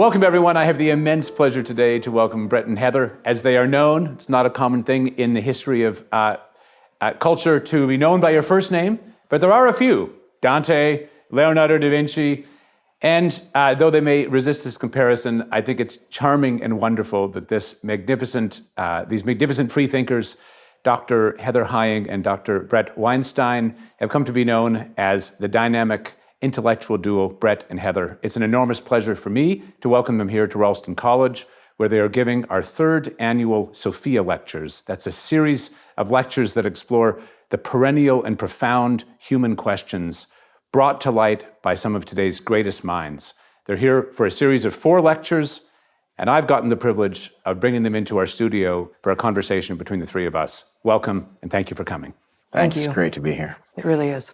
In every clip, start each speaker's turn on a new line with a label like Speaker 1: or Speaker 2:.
Speaker 1: Welcome, everyone. I have the immense pleasure today to welcome Bret and Heather, as they are known. It's not a common thing in the history of culture to be known by your first name, but there are a few. Dante, Leonardo da Vinci, and though they may resist this comparison, I think it's charming and wonderful that these magnificent freethinkers, Dr. Heather Heying and Dr. Bret Weinstein, have come to be known as the dynamic intellectual duo, Bret and Heather. It's an enormous pleasure for me to welcome them here to Ralston College, where they are giving our third annual Sophia Lectures. That's a series of lectures that explore the perennial and profound human questions brought to light by some of today's greatest minds. They're here for a series of 4 lectures, and I've gotten the privilege of bringing them into our studio for a conversation between the three of us. Welcome, and thank you for coming.
Speaker 2: Thanks.
Speaker 3: Thank you.
Speaker 2: It's great to be here.
Speaker 3: It really is.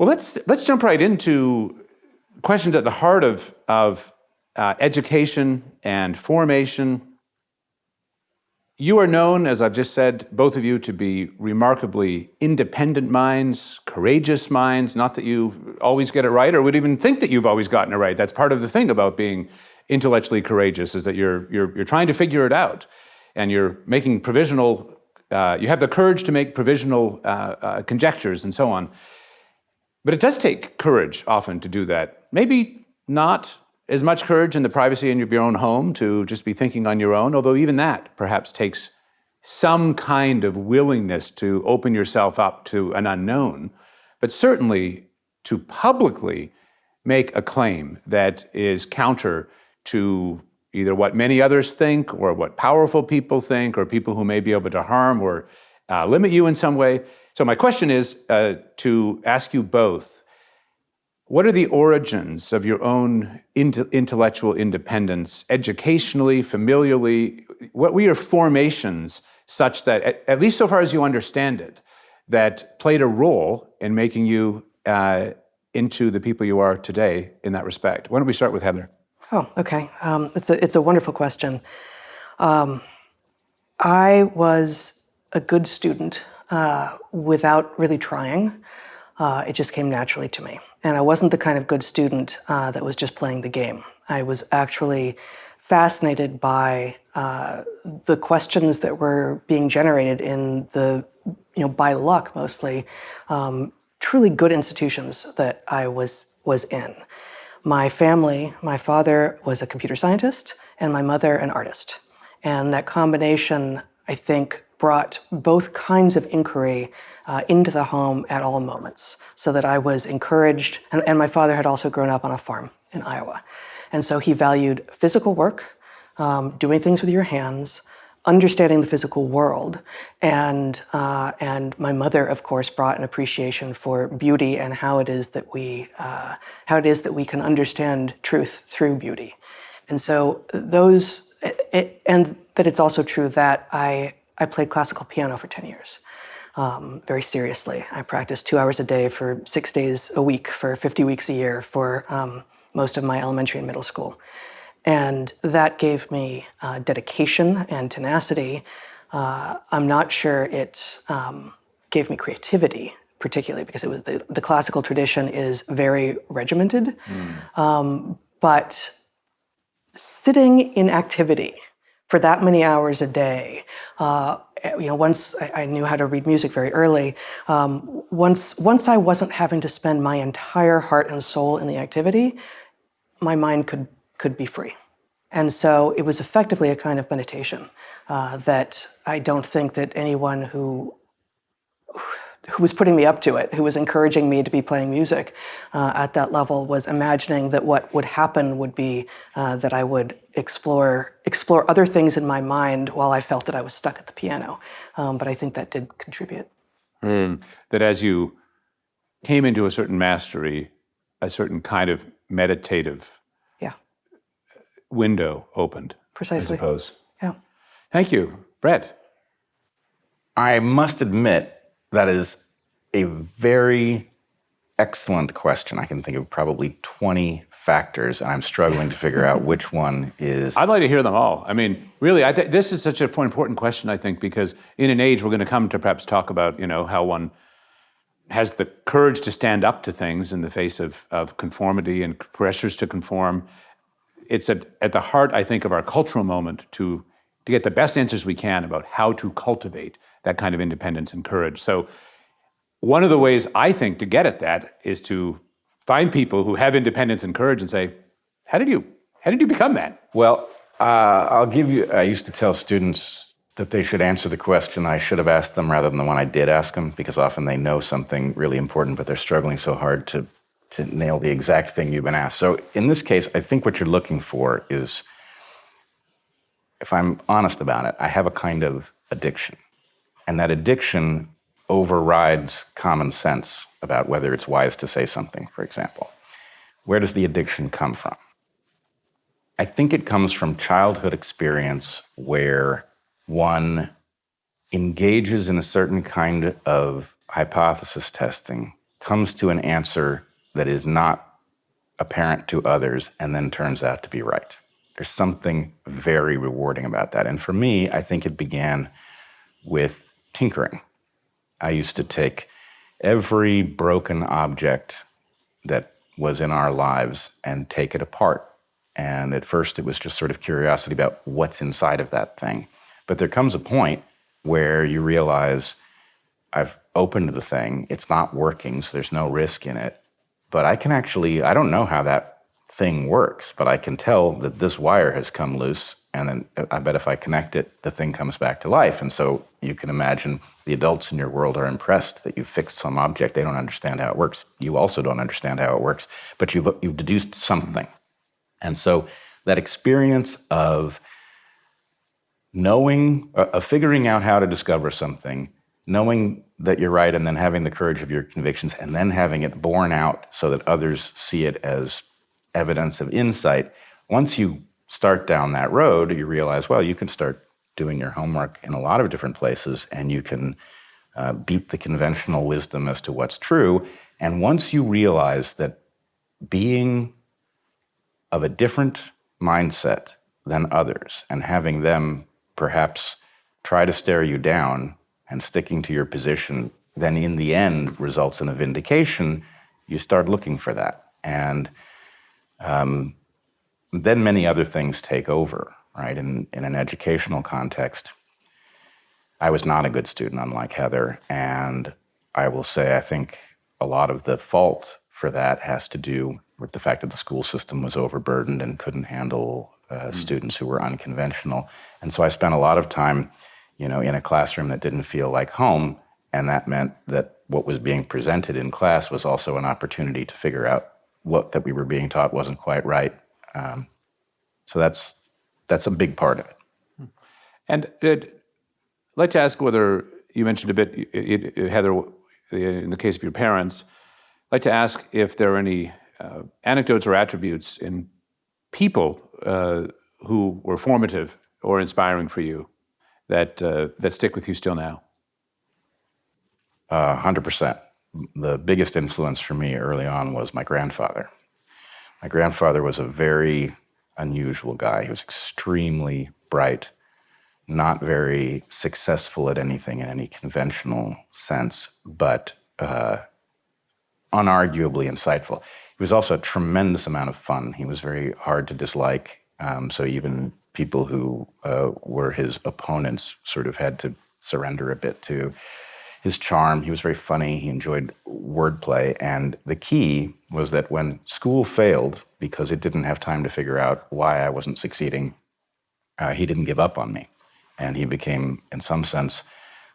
Speaker 1: Well, let's jump right into questions at the heart of education and formation. You are known, as I've just said, both of you, to be remarkably independent minds, courageous minds. Not that you always get it right, or would even think that you've always gotten it right. That's part of the thing about being intellectually courageous, is that you're trying to figure it out, and you're making provisional. You have the courage to make provisional conjectures and so on. But it does take courage often to do that. Maybe not as much courage in the privacy of your own home to just be thinking on your own, although even that perhaps takes some kind of willingness to open yourself up to an unknown, but certainly to publicly make a claim that is counter to either what many others think or what powerful people think or people who may be able to harm or limit you in some way. So my question is to ask you both, what are the origins of your own intellectual independence, educationally, familially? What were your formations such that, at least so far as you understand it, that played a role in making you into the people you are today in that respect? Why don't we start with Heather?
Speaker 3: Oh, okay. It's a wonderful question. I was a good student without really trying. It just came naturally to me. And I wasn't the kind of good student that was just playing the game. I was actually fascinated by the questions that were being generated in the, by luck mostly, truly good institutions that I was in. My family, my father was a computer scientist and my mother an artist. And that combination, I think, brought both kinds of inquiry into the home at all moments, so that I was encouraged, and my father had also grown up on a farm in Iowa. And so he valued physical work, doing things with your hands, understanding the physical world, and my mother, of course, brought an appreciation for beauty and how it is that we can understand truth through beauty. And so and that it's also true that I played classical piano for 10 years, very seriously. I practiced 2 hours a day for 6 days a week for 50 weeks a year for most of my elementary and middle school. And that gave me dedication and tenacity. I'm not sure it gave me creativity, particularly because it was the classical tradition is very regimented. But sitting in activity for that many hours a day, once I knew how to read music very early, once I wasn't having to spend my entire heart and soul in the activity, my mind could be free. And so it was effectively a kind of meditation that I don't think that anyone who was putting me up to it, who was encouraging me to be playing music at that level, was imagining that what would happen would be that I would explore other things in my mind while I felt that I was stuck at the piano. But I think that did contribute.
Speaker 1: That as you came into a certain mastery, a certain kind of meditative window opened.
Speaker 3: Precisely.
Speaker 1: I suppose.
Speaker 3: Yeah.
Speaker 1: Thank you. Bret?
Speaker 2: I must admit, that is a very excellent question. I can think of probably 20 factors, and I'm struggling to figure out which one is...
Speaker 1: I'd like to hear them all. I mean, really, this is such an important question, I think, because in an age we're going to come to perhaps talk about, how one has the courage to stand up to things in the face of conformity and pressures to conform. it's at the heart, I think, of our cultural moment to get the best answers we can about how to cultivate that kind of independence and courage. So one of the ways I think to get at that is to find people who have independence and courage and say, how did you become that?
Speaker 2: Well, I used to tell students that they should answer the question I should have asked them rather than the one I did ask them, because often they know something really important, but they're struggling so hard to nail the exact thing you've been asked. So in this case, I think what you're looking for is, if I'm honest about it, I have a kind of addiction. And that addiction overrides common sense about whether it's wise to say something, for example. Where does the addiction come from? I think it comes from childhood experience where one engages in a certain kind of hypothesis testing, comes to an answer that is not apparent to others, and then turns out to be right. There's something very rewarding about that. And for me, I think it began with tinkering. I used to take every broken object that was in our lives and take it apart. And at first it was just sort of curiosity about what's inside of that thing. But there comes a point where you realize, I've opened the thing, it's not working, so there's no risk in it. But I don't know how that thing works, but I can tell that this wire has come loose, and then I bet if I connect it, the thing comes back to life. And so you can imagine the adults in your world are impressed that you've fixed some object. They don't understand how it works. You also don't understand how it works, but you've deduced something. And so that experience of figuring out how to discover something, knowing that you're right, and then having the courage of your convictions, and then having it borne out so that others see it as evidence of insight. Once you start down that road, you realize, well, you can start doing your homework in a lot of different places, and you can beat the conventional wisdom as to what's true. And once you realize that being of a different mindset than others and having them perhaps try to stare you down and sticking to your position then in the end results in a vindication, you start looking for that. And then many other things take over, right? In an educational context, I was not a good student, unlike Heather, and I will say I think a lot of the fault for that has to do with the fact that the school system was overburdened and couldn't handle students who were unconventional. And so I spent a lot of time, in a classroom that didn't feel like home, and that meant that what was being presented in class was also an opportunity to figure out what that we were being taught wasn't quite right. So that's a big part of it.
Speaker 1: And I'd like to ask whether, you mentioned a bit, Heather, in the case of your parents, I'd like to ask if there are any anecdotes or attributes in people who were formative or inspiring for you that stick with you still now.
Speaker 2: 100%. The biggest influence for me early on was my grandfather. My grandfather was a very unusual guy. He was extremely bright, not very successful at anything in any conventional sense, but unarguably insightful. He was also a tremendous amount of fun. He was very hard to dislike, so even people who were his opponents sort of had to surrender a bit to his charm. He was very funny. He enjoyed wordplay. And the key was that when school failed, because it didn't have time to figure out why I wasn't succeeding, he didn't give up on me. And he became, in some sense,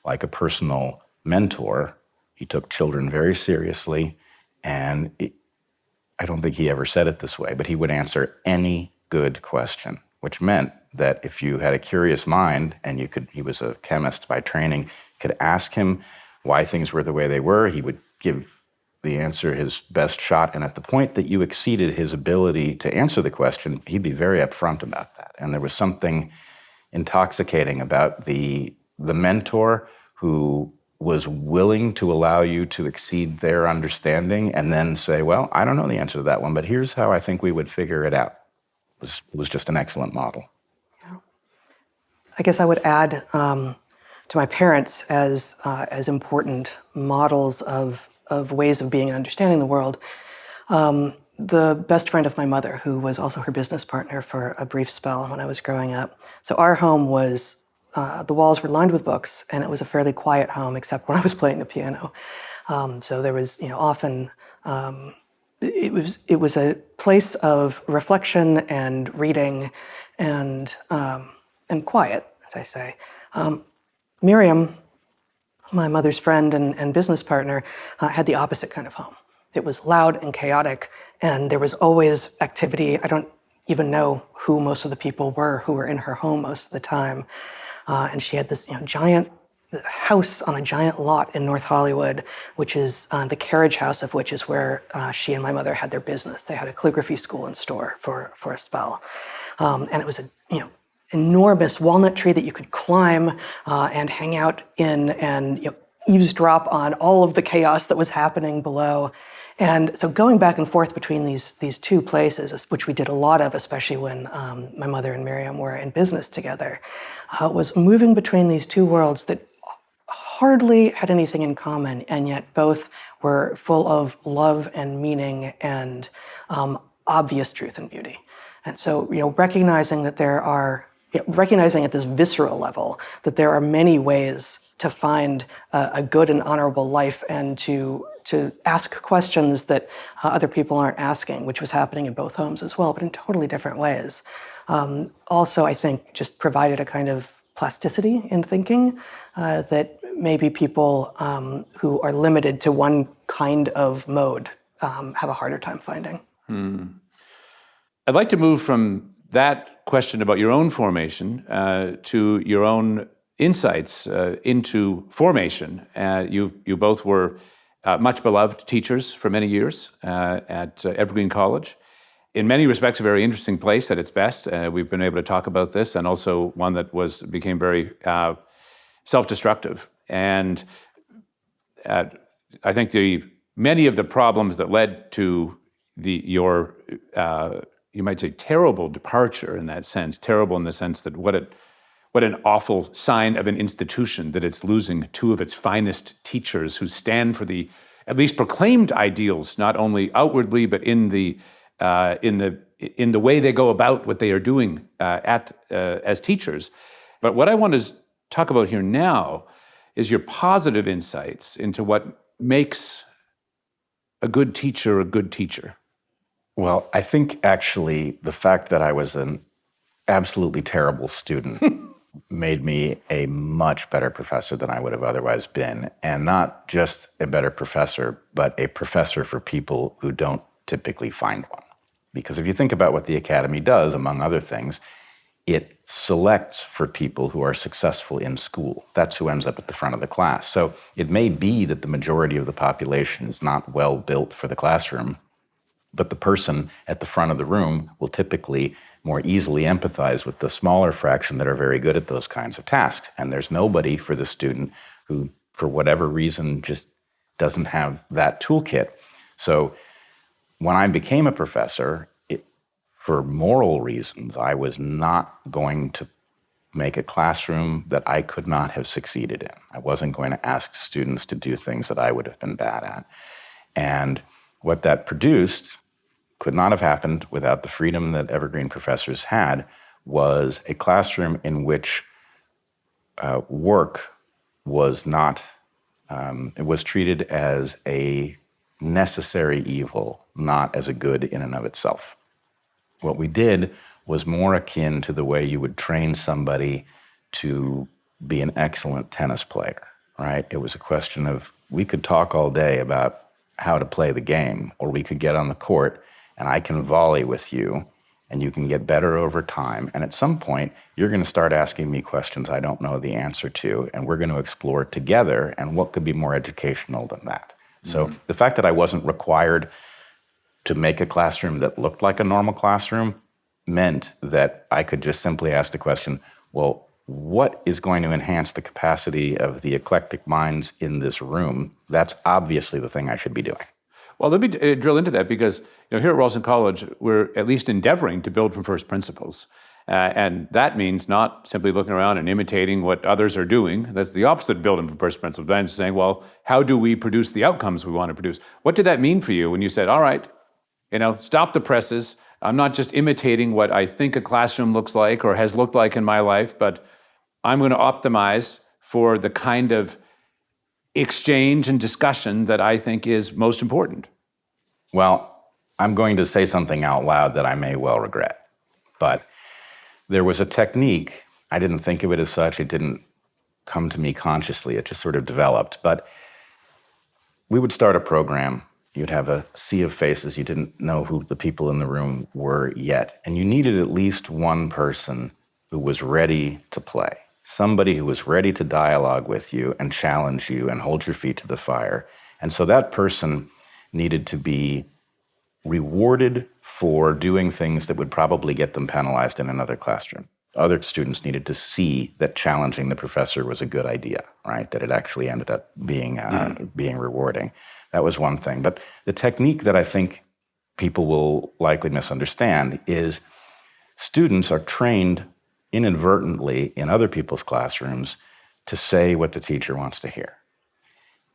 Speaker 2: like a personal mentor. He took children very seriously. And I don't think he ever said it this way, but he would answer any good question, which meant that if you had a curious mind and he was a chemist by training, could ask him why things were the way they were, he would give the answer his best shot. And at the point that you exceeded his ability to answer the question, he'd be very upfront about that. And there was something intoxicating about the mentor who was willing to allow you to exceed their understanding and then say, well, I don't know the answer to that one, but here's how I think we would figure it out. It was just an excellent model.
Speaker 3: Yeah. I guess I would add to my parents as important models of ways of being and understanding the world. the best friend of my mother, who was also her business partner for a brief spell when I was growing up. So our home was, the walls were lined with books, and it was a fairly quiet home, except when I was playing the piano. So there was, often, it was a place of reflection and reading and quiet, as I say. Miriam, my mother's friend and business partner, had the opposite kind of home. It was loud and chaotic, and there was always activity. I don't even know who most of the people were who were in her home most of the time. And she had this giant house on a giant lot in North Hollywood, which is the carriage house of which is where she and my mother had their business. They had a calligraphy school and store for a spell. And it was a enormous walnut tree that you could climb and hang out in and eavesdrop on all of the chaos that was happening below. And so going back and forth between these two places, which we did a lot of, especially when my mother and Miriam were in business together, was moving between these two worlds that hardly had anything in common, and yet both were full of love and meaning and obvious truth and beauty. And so, recognizing at this visceral level that there are many ways to find a good and honorable life and to ask questions that other people aren't asking, which was happening in both homes as well, but in totally different ways. Also, I think just provided a kind of plasticity in thinking that maybe people who are limited to one kind of mode have a harder time finding.
Speaker 1: I'd like to move from that question about your own formation to your own insights into formation. You both were much beloved teachers for many years at Evergreen College. In many respects, a very interesting place at its best. We've been able to talk about this, and also one that became very self-destructive. And I think many of the problems that led to your you might say terrible departure in that sense, terrible in the sense that what an awful sign of an institution that it's losing two of its finest teachers who stand for the at least proclaimed ideals, not only outwardly but in the way they go about what they are doing as teachers. But what I want to talk about here now is your positive insights into what makes a good teacher a good teacher.
Speaker 2: Well, I think actually the fact that I was an absolutely terrible student made me a much better professor than I would have otherwise been. And not just a better professor, but a professor for people who don't typically find one. Because if you think about what the Academy does, among other things, it selects for people who are successful in school. That's who ends up at the front of the class. So it may be that the majority of the population is not well built for the classroom, but the person at the front of the room will typically more easily empathize with the smaller fraction that are very good at those kinds of tasks. And there's nobody for the student who, for whatever reason, just doesn't have that toolkit. So when I became a professor, for moral reasons, I was not going to make a classroom that I could not have succeeded in. I wasn't going to ask students to do things that I would have been bad at. And what that produced could not have happened without the freedom that Evergreen professors had, was a classroom in which work was not, it was treated as a necessary evil, not as a good in and of itself. What we did was more akin to the way you would train somebody to be an excellent tennis player, right? It was a question of, we could talk all day about how to play the game, or we could get on the court and I can volley with you and you can get better over time. And at some point, you're going to start asking me questions I don't know the answer to, and we're going to explore together, and what could be more educational than that? So the fact that I wasn't required to make a classroom that looked like a normal classroom meant that I could just simply ask the question, well, what is going to enhance the capacity of the eclectic minds in this room? That's obviously the thing I should be doing.
Speaker 1: Well, let me drill into that, because here at Ralston College, we're at least endeavoring to build from first principles. And that means not simply looking around and imitating what others are doing. That's the opposite of building from first principles. But I'm saying, well, how do we produce the outcomes we want to produce? What did that mean for you when you said, all right, stop the presses. I'm not just imitating what I think a classroom looks like or has looked like in my life, but I'm going to optimize for the kind of exchange and discussion that I think is most important.
Speaker 2: Well, I'm going to say something out loud that I may well regret. But there was a technique, I didn't think of it as such, it didn't come to me consciously, it just sort of developed. But we would start a program, you'd have a sea of faces, you didn't know who the people in the room were yet, and you needed at least one person who was ready to play. Somebody who was ready to dialogue with you and challenge you and hold your feet to the fire. And so that person needed to be rewarded for doing things that would probably get them penalized in another classroom. Other students needed to see that challenging the professor was a good idea, right? That it actually ended up being rewarding. That was one thing. But the technique that I think people will likely misunderstand is students are trained inadvertently in other people's classrooms to say what the teacher wants to hear.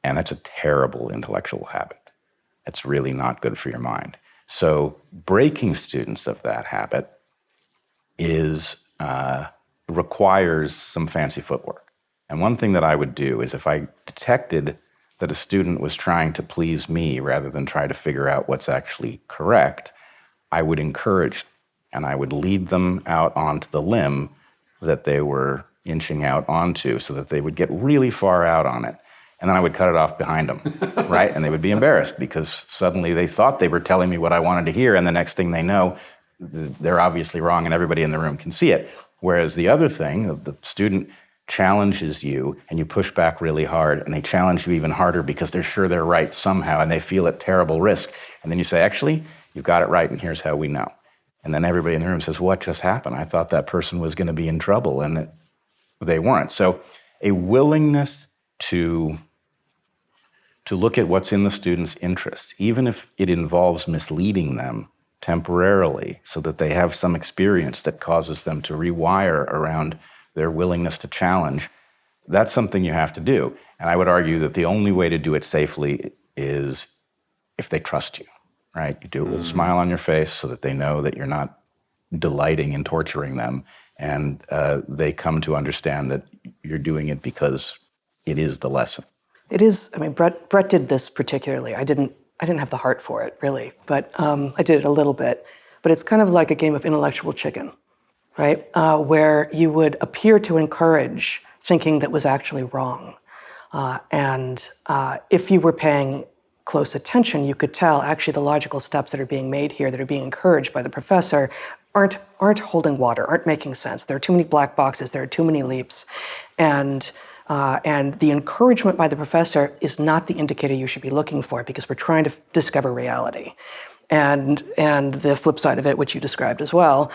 Speaker 2: And that's a terrible intellectual habit. It's really not good for your mind. So breaking students of that habit requires some fancy footwork. And one thing that I would do is if I detected that a student was trying to please me rather than try to figure out what's actually correct, I would encourage and I would lead them out onto the limb that they were inching out onto so that they would get really far out on it. And then I would cut it off behind them, right? And they would be embarrassed because suddenly they thought they were telling me what I wanted to hear, and the next thing they know, they're obviously wrong and everybody in the room can see it. Whereas the other thing, the student challenges you and you push back really hard and they challenge you even harder because they're sure they're right somehow and they feel at terrible risk. And then you say, actually, you've got it right and here's how we know. And then everybody in the room says, what just happened? I thought that person was going to be in trouble, and they weren't. So a willingness to look at what's in the student's interest, even if it involves misleading them temporarily so that they have some experience that causes them to rewire around their willingness to challenge, that's something you have to do. And I would argue that the only way to do it safely is if they trust you, right? You do it with a smile on your face so that they know that you're not delighting in torturing them, and they come to understand that you're doing it because it is the lesson.
Speaker 3: It is. I mean, Bret did this particularly. I didn't have the heart for it, really, but I did it a little bit. But it's kind of like a game of intellectual chicken, right? Where you would appear to encourage thinking that was actually wrong. And if you were paying close attention, you could tell actually the logical steps that are being made here, that are being encouraged by the professor, aren't holding water, aren't making sense. There are too many black boxes. There are too many leaps, and the encouragement by the professor is not the indicator you should be looking for, because we're trying to discover reality. And the flip side of it, which you described as well,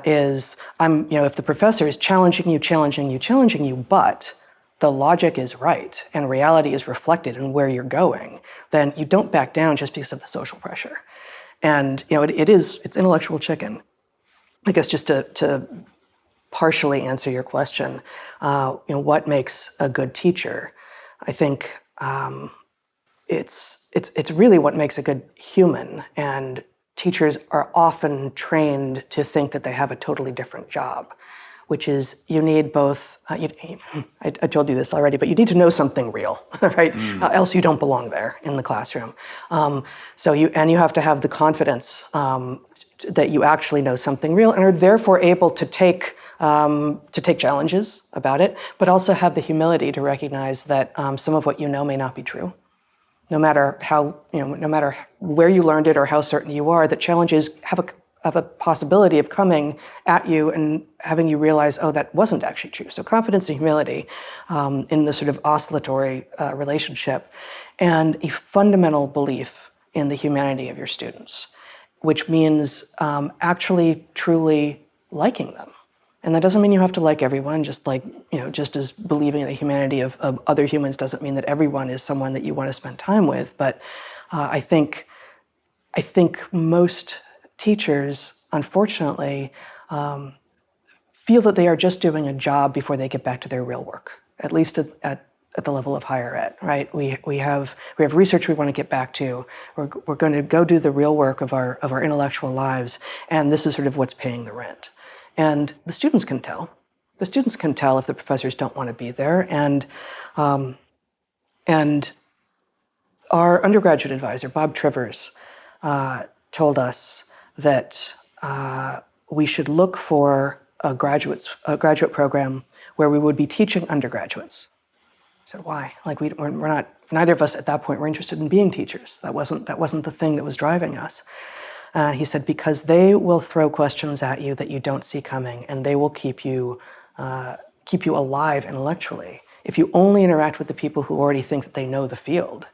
Speaker 3: is if the professor is challenging you, but the logic is right and reality is reflected in where you're going, then you don't back down just because of the social pressure. And it's intellectual chicken. I guess just to partially answer your question, what makes a good teacher? I think it's really what makes a good human. And teachers are often trained to think that they have a totally different job, which is you need both. I told you this already, but you need to know something real, right? Else you don't belong there in the classroom. So you have to have the confidence that you actually know something real and are therefore able to take challenges about it, but also have the humility to recognize that some of what you know may not be true. No matter where you learned it or how certain you are, that challenges have a possibility of coming at you and having you realize, oh, that wasn't actually true. So confidence and humility in this sort of oscillatory relationship, and a fundamental belief in the humanity of your students, which means actually truly liking them. And that doesn't mean you have to like everyone, just as believing in the humanity of other humans doesn't mean that everyone is someone that you want to spend time with. But I think most teachers, unfortunately, feel that they are just doing a job before they get back to their real work, at least at at the level of higher ed, right? We have research we want to get back to. We're going to go do the real work of our intellectual lives, and this is sort of what's paying the rent. And the students can tell. The students can tell if the professors don't want to be there, and our undergraduate advisor, Bob Trivers, told us that we should look for a graduate program where we would be teaching undergraduates. I said, why? Like we're not. Neither of us at that point were interested in being teachers. That wasn't the thing that was driving us. He said, because they will throw questions at you that you don't see coming, and they will keep you alive intellectually. If you only interact with the people who already think that they know the field,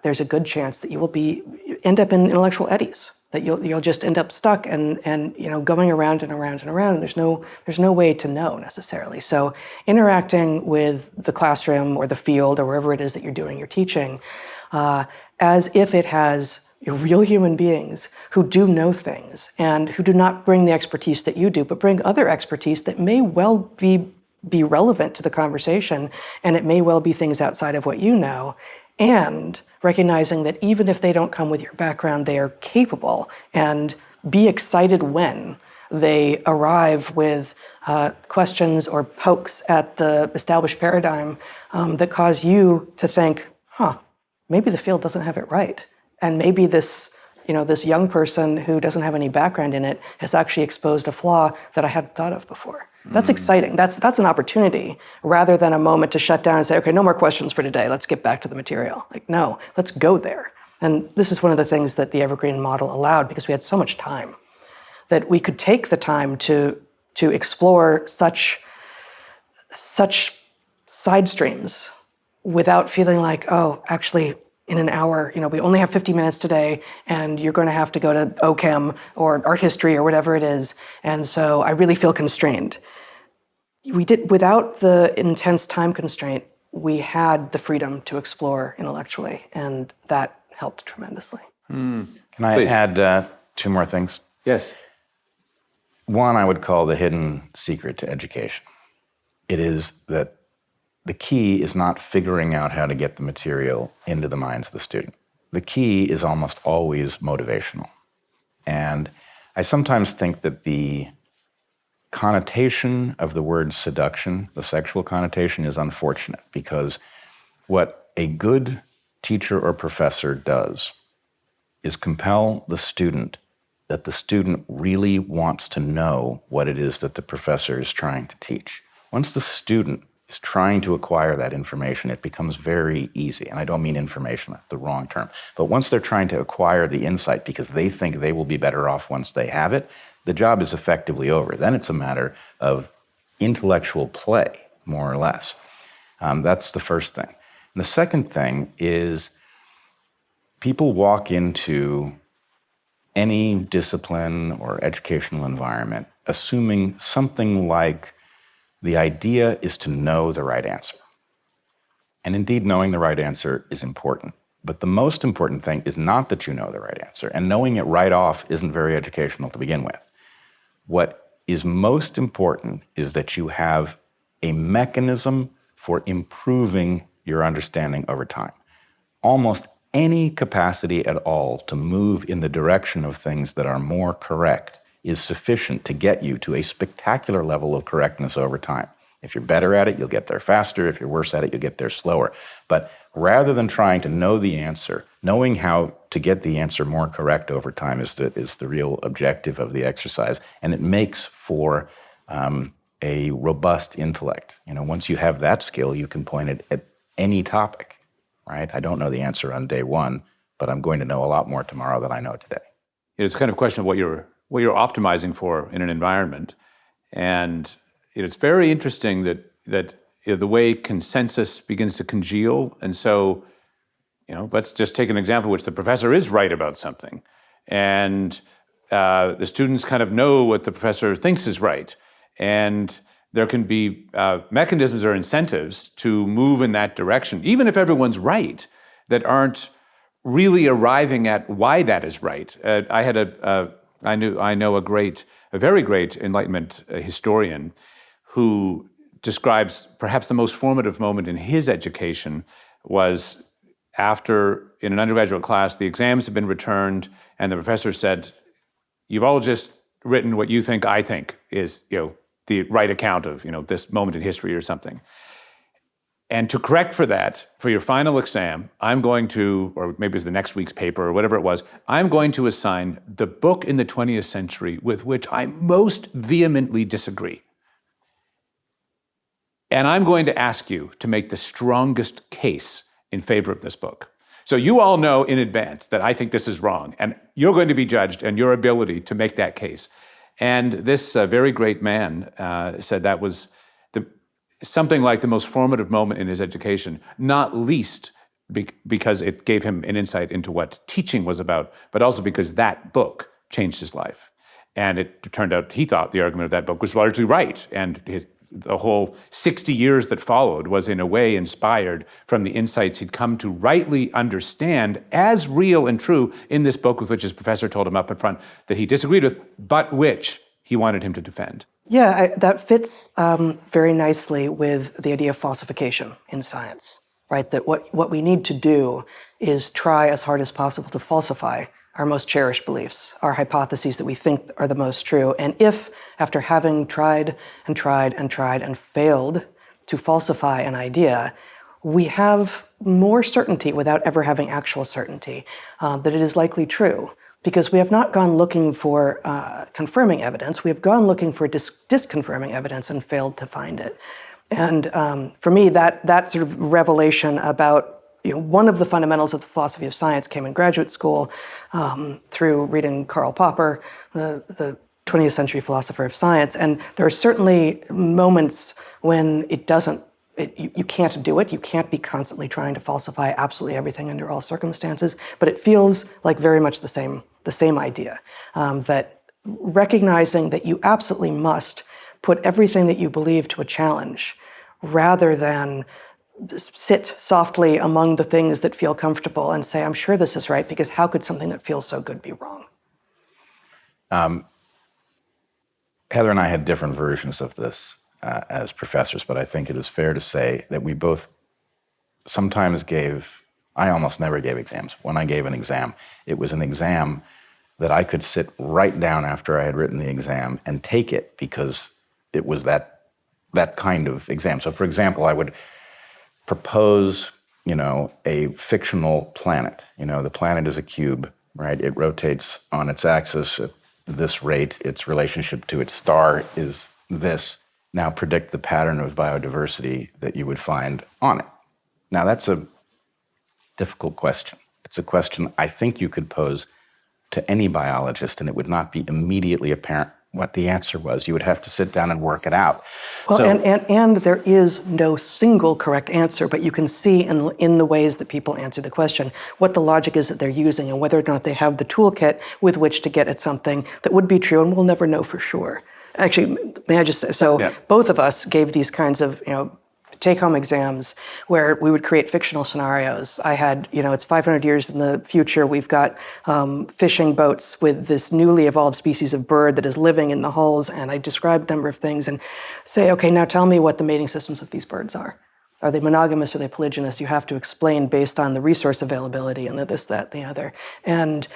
Speaker 3: there's a good chance that you will end up in intellectual eddies. That you'll just end up stuck and going around and around and around. And there's no way to know necessarily. So interacting with the classroom or the field or wherever it is that you're doing your teaching, as if it has real human beings who do know things and who do not bring the expertise that you do, but bring other expertise that may well be relevant to the conversation, and it may well be things outside of what you know. And recognizing that even if they don't come with your background, they are capable, and be excited when they arrive with questions or pokes at the established paradigm that cause you to think, maybe the field doesn't have it right. And maybe this young person who doesn't have any background in it has actually exposed a flaw that I hadn't thought of before. That's exciting. That's an opportunity, rather than a moment to shut down and say, okay, no more questions for today. Let's get back to the material. Like, no, let's go there. And this is one of the things that the Evergreen model allowed, because we had so much time, that we could take the time to explore such side streams without feeling like, oh, actually, in an hour, we only have 50 minutes today, and you're going to have to go to OChem or art history or whatever it is. And so I really feel constrained. Without the intense time constraint, we had the freedom to explore intellectually, and that helped tremendously.
Speaker 2: Can I
Speaker 1: Please.
Speaker 2: add 2 more things?
Speaker 1: Yes.
Speaker 2: One I would call the hidden secret to education. It is that the key is not figuring out how to get the material into the minds of the student. The key is almost always motivational. And I sometimes think that the connotation of the word seduction, the sexual connotation, is unfortunate, because what a good teacher or professor does is compel the student that the student really wants to know what it is that the professor is trying to teach. Once the student is trying to acquire that information, it becomes very easy. And I don't mean information, that's the wrong term. But once they're trying to acquire the insight because they think they will be better off once they have it, the job is effectively over. Then it's a matter of intellectual play, more or less. That's the first thing. And the second thing is people walk into any discipline or educational environment assuming something like the idea is to know the right answer. And indeed, knowing the right answer is important. But the most important thing is not that you know the right answer, and knowing it right off isn't very educational to begin with. What is most important is that you have a mechanism for improving your understanding over time. Almost any capacity at all to move in the direction of things that are more correct is sufficient to get you to a spectacular level of correctness over time. If you're better at it, you'll get there faster. If you're worse at it, you'll get there slower. But rather than trying to know the answer, knowing how to get the answer more correct over time is the real objective of the exercise. And it makes for a robust intellect. Once you have that skill, you can point it at any topic, right? I don't know the answer on day one, but I'm going to know a lot more tomorrow than I know today.
Speaker 1: It's kind of a question of what you're optimizing for in an environment. And it's very interesting that the way consensus begins to congeal. And so, let's just take an example in which the professor is right about something. And the students kind of know what the professor thinks is right. And there can be mechanisms or incentives to move in that direction, even if everyone's right, that aren't really arriving at why that is right. I know a very great Enlightenment historian who describes perhaps the most formative moment in his education was after, in an undergraduate class, the exams had been returned, and the professor said, "You've all just written what you think I think is, the right account of, this moment in history or something. And to correct for that, for your final exam, I'm going to, or maybe it's the next week's paper or whatever it was, I'm going to assign the book in the 20th century with which I most vehemently disagree. And I'm going to ask you to make the strongest case in favor of this book. So you all know in advance that I think this is wrong, and you're going to be judged on your ability to make that case." And this very great man said that was something like the most formative moment in his education, not least because it gave him an insight into what teaching was about, but also because that book changed his life. And it turned out he thought the argument of that book was largely right, and the whole 60 years that followed was in a way inspired from the insights he'd come to rightly understand as real and true in this book with which his professor told him up in front that he disagreed with, but which he wanted him to defend.
Speaker 3: Yeah, that fits very nicely with the idea of falsification in science, right? That what we need to do is try as hard as possible to falsify our most cherished beliefs, our hypotheses that we think are the most true. And if, after having tried and tried and tried and failed to falsify an idea, we have more certainty without ever having actual certainty that it is likely true. Because we have not gone looking for confirming evidence, we have gone looking for disconfirming evidence and failed to find it. And for me, that sort of revelation about one of the fundamentals of the philosophy of science came in graduate school through reading Karl Popper, the 20th century philosopher of science. And there are certainly moments when you can't do it. You can't be constantly trying to falsify absolutely everything under all circumstances. But it feels like very much the same idea, that recognizing that you absolutely must put everything that you believe to a challenge rather than sit softly among the things that feel comfortable and say, I'm sure this is right, because how could something that feels so good be wrong?
Speaker 2: Heather and I had different versions of this as professors, but I think it is fair to say that we both sometimes I almost never gave exams. When I gave an exam, it was an exam that I could sit right down after I had written the exam and take it because it was that kind of exam. So for example, I would propose, a fictional planet. The planet is a cube, right? It rotates on its axis at this rate. Its relationship to its star is this. Now predict the pattern of biodiversity that you would find on it. Now that's a difficult question. It's a question I think you could pose to any biologist and it would not be immediately apparent what the answer was. You would have to sit down and work it out.
Speaker 3: Well, and there is no single correct answer, but you can see in the ways that people answer the question what the logic is that they're using and whether or not they have the toolkit with which to get at something that would be true, and we'll never know for sure. Actually, may I just say, both of us gave these kinds of, take-home exams where we would create fictional scenarios. I had, it's 500 years in the future. We've got fishing boats with this newly evolved species of bird that is living in the hulls, and I described a number of things and say, okay, now tell me what the mating systems of these birds are. Are they monogamous? Are they polygynous? You have to explain based on the resource availability and the this, that, the other. And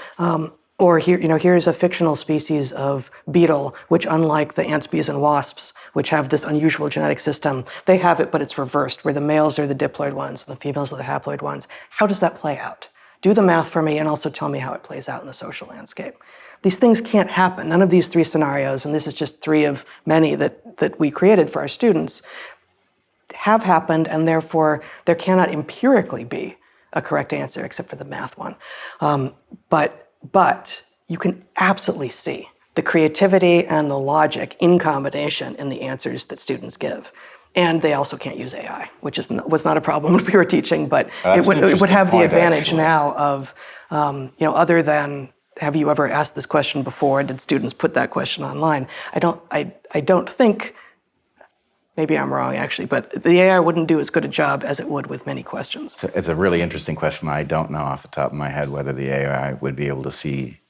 Speaker 3: or here's a fictional species of beetle, which unlike the ants, bees, and wasps, which have this unusual genetic system, they have it, but it's reversed, where the males are the diploid ones and the females are the haploid ones. How does that play out? Do the math for me and also tell me how it plays out in the social landscape. These things can't happen. None of these three scenarios, and this is just three of many that we created for our students, have happened, and therefore there cannot empirically be a correct answer except for the math one. But you can absolutely see the creativity and the logic in combination in the answers that students give. And they also can't use AI, which was not a problem when we were teaching, but it would have the advantage now of, other than, have you ever asked this question before? Did students put that question online? I don't think, maybe I'm wrong actually, but the AI wouldn't do as good a job as it would with many questions.
Speaker 2: It's a really interesting question. I don't know off the top of my head whether the AI would be able to see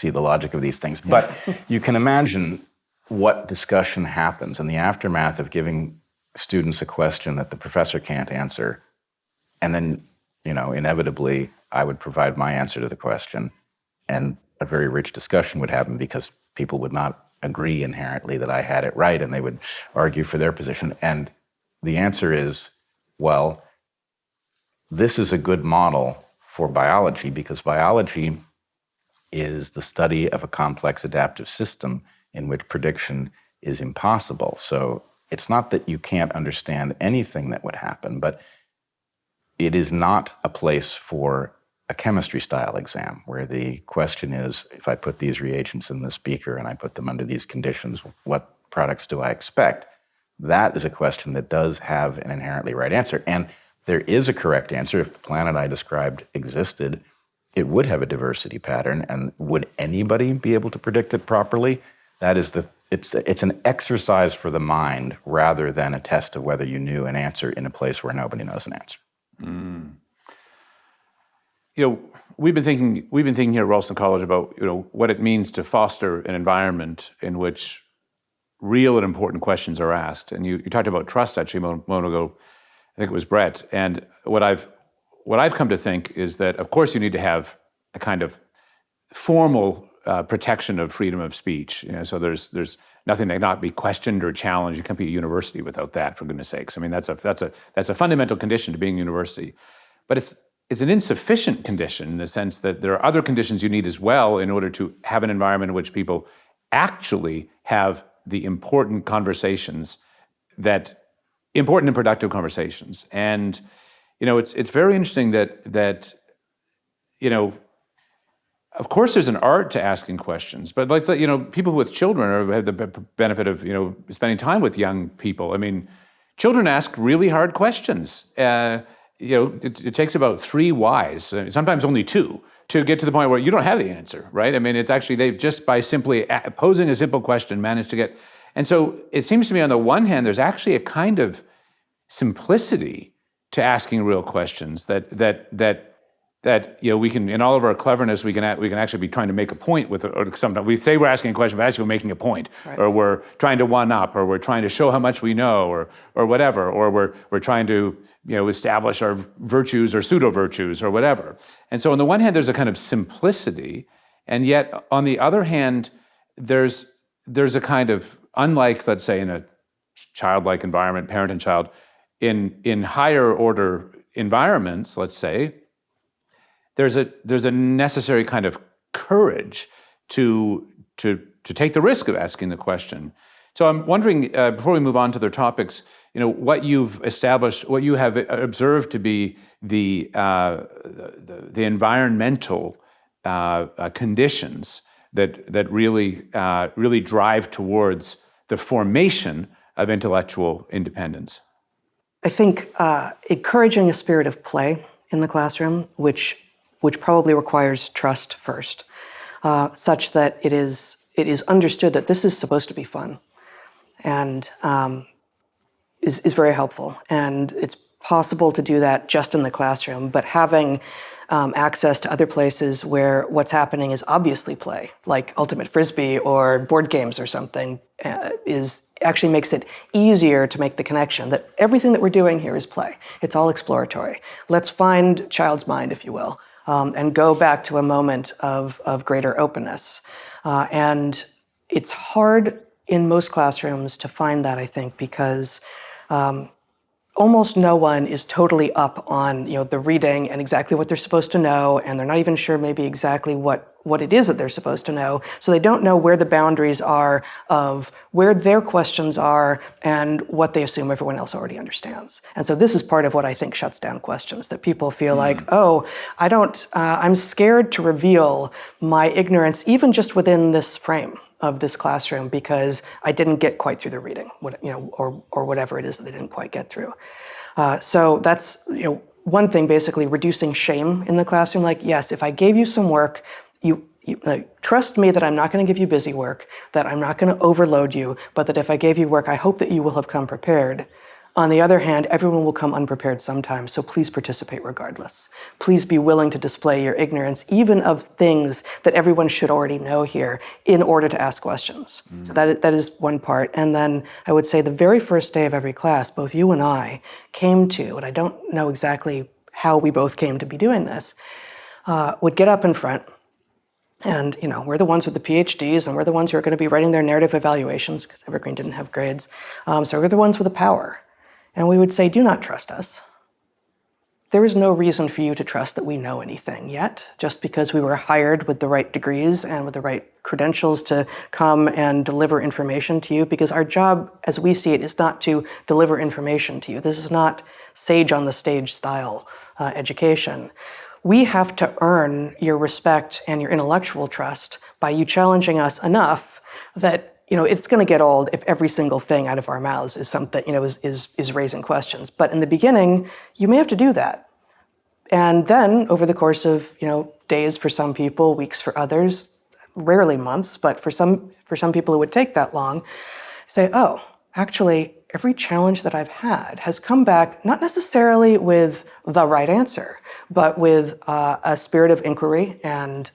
Speaker 2: the logic of these things. But you can imagine what discussion happens in the aftermath of giving students a question that the professor can't answer, and then, inevitably, I would provide my answer to the question, and a very rich discussion would happen because people would not agree inherently that I had it right, and they would argue for their position. And the answer is, well, this is a good model for biology because biology is the study of a complex adaptive system in which prediction is impossible. So it's not that you can't understand anything that would happen, but it is not a place for a chemistry style exam where the question is, if I put these reagents in this beaker and I put them under these conditions, what products do I expect? That is a question that does have an inherently right answer. And there is a correct answer. If the planet I described existed, it would have a diversity pattern. And would anybody be able to predict it properly? That is it's an exercise for the mind rather than a test of whether you knew an answer in a place where nobody knows an answer.
Speaker 1: Mm. We've been thinking here at Ralston College about what it means to foster an environment in which real and important questions are asked. And you talked about trust actually a moment ago. I think it was Bret. And what I've come to think is that of course you need to have a kind of formal protection of freedom of speech. So there's nothing that cannot be questioned or challenged. You can't be a university without that, for goodness sakes. I mean that's a fundamental condition to being a university. But it's an insufficient condition in the sense that there are other conditions you need as well in order to have an environment in which people actually have the important conversations, important and productive conversations. And it's very interesting that of course there's an art to asking questions, but people with children have the benefit of spending time with young people. I mean, children ask really hard questions. It takes about 3 whys, sometimes only 2, to get to the point where you don't have the answer, right? I mean, it's actually, they've just by simply posing a simple question managed to get. And so it seems to me on the one hand, there's actually a kind of simplicity to asking real questions that we can, in all of our cleverness, we can actually be trying to make a point with, or sometimes we say we're asking a question, but actually we're making a point, right. Or we're trying to one up, or we're trying to show how much we know, or whatever, or we're trying to establish our virtues or pseudo virtues or whatever. And so on the one hand, there's a kind of simplicity, and yet on the other hand, there's a kind of, unlike, let's say, in a childlike environment, parent and child, in higher order environments, let's say, there's a necessary kind of courage to take the risk of asking the question. So I'm wondering, before we move on to their topics, what you've established, what you have observed to be the environmental conditions that really drive towards the formation of intellectual independence.
Speaker 3: I think encouraging a spirit of play in the classroom, which probably requires trust first, such that it is understood that this is supposed to be fun, and is very helpful. And it's possible to do that just in the classroom, but having access to other places where what's happening is obviously play, like Ultimate Frisbee or board games or something, actually makes it easier to make the connection that everything that we're doing here is play. It's all exploratory. Let's find child's mind, if you will, and go back to a moment of greater openness. And it's hard in most classrooms to find that, I think, because almost no one is totally up on the reading and exactly what they're supposed to know, and they're not even sure maybe exactly what it is that they're supposed to know. So they don't know where the boundaries are of where their questions are and what they assume everyone else already understands. And so this is part of what I think shuts down questions, that people feel like, oh, I'm scared to reveal my ignorance even just within this frame of this classroom because I didn't get quite through the reading, or whatever it is that they didn't quite get through. So that's one thing, basically reducing shame in the classroom. Like, yes, if I gave you some work, you trust me that I'm not going to give you busy work, that I'm not going to overload you, but that if I gave you work, I hope that you will have come prepared. On the other hand, everyone will come unprepared sometimes, so please participate regardless. Please be willing to display your ignorance, even of things that everyone should already know here, in order to ask questions. So that is one part. And then I would say the very first day of every class, both you and I came to, and I don't know exactly how we both came to be doing this, would get up in front. And, we're the ones with the PhDs, and we're the ones who are going to be writing their narrative evaluations, because Evergreen didn't have grades. So we're the ones with the power. And we would say, do not trust us. There is no reason for you to trust that we know anything yet, just because we were hired with the right degrees and with the right credentials to come and deliver information to you, because our job, as we see it, is not to deliver information to you. This is not sage on the stage style education. We have to earn your respect and your intellectual trust by you challenging us enough that it's going to get old if every single thing out of our mouths is something, is raising questions. But in the beginning, you may have to do that. And then over the course of, days for some people, weeks for others, rarely months, but for some people it would take that long, say, oh, actually, every challenge that I've had has come back not necessarily with the right answer, but with a spirit of inquiry and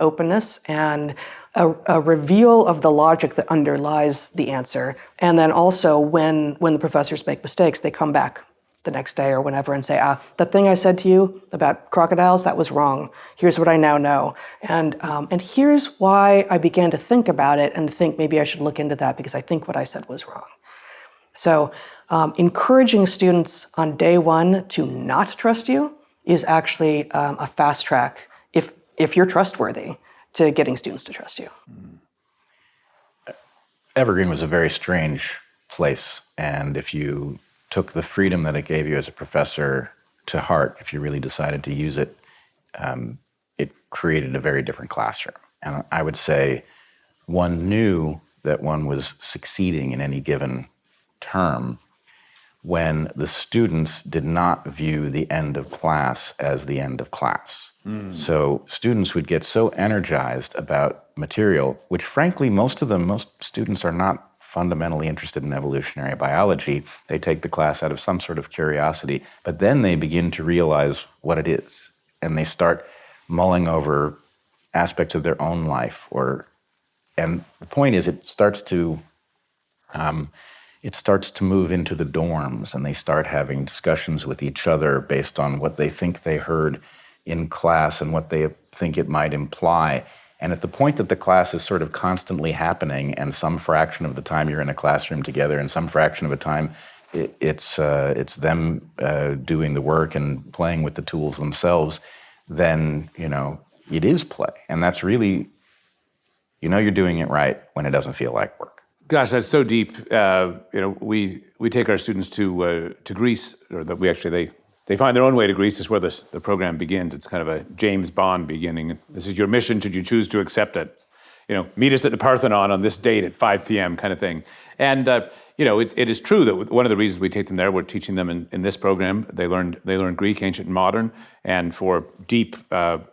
Speaker 3: openness and a reveal of the logic that underlies the answer. And then also when the professors make mistakes, they come back the next day or whenever and say, that thing I said to you about crocodiles, that was wrong. Here's what I now know. And here's why I began to think about it and think maybe I should look into that because I think what I said was wrong. So encouraging students on day one to not trust you is actually a fast track, if you're trustworthy, to getting students to trust you.
Speaker 2: Evergreen was a very strange place, and if you took the freedom that it gave you as a professor to heart, if you really decided to use it, it created a very different classroom. And I would say one knew that one was succeeding in any given term when the students did not view the end of class as the end of class. So students would get so energized about material, which frankly, most students are not fundamentally interested in evolutionary biology. They take the class out of some sort of curiosity, but then they begin to realize what it is, and they start mulling over aspects of their own life. And the point is, it starts to move into the dorms, and they start having discussions with each other based on what they think they heard in class and what they think it might imply. And at the point that the class is sort of constantly happening, and some fraction of the time you're in a classroom together, and some fraction of the time it's them doing the work and playing with the tools themselves, then it is play, and that's really you're doing it right when it doesn't feel like work.
Speaker 1: Gosh, that's so deep. We take our students to Greece, or that they find their own way to Greece. Is where the program begins. It's kind of a James Bond beginning. This is your mission. Should you choose to accept it, meet us at the Parthenon on this date at 5 p.m. kind of thing. And it is true that one of the reasons we take them there, we're teaching them in this program. They learn Greek, ancient and modern, and for deep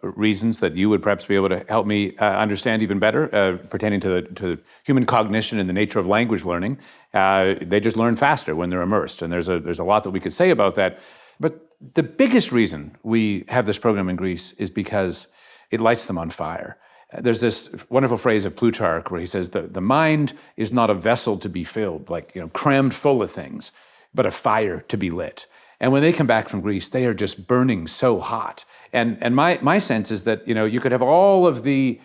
Speaker 1: reasons that you would perhaps be able to help me understand even better, pertaining to human cognition and the nature of language learning. They just learn faster when they're immersed, and there's a lot that we could say about that. But the biggest reason we have this program in Greece is because it lights them on fire. There's this wonderful phrase of Plutarch where he says the mind is not a vessel to be filled, crammed full of things, but a fire to be lit. And when they come back from Greece, they are just burning so hot. And my sense is that you could have all of the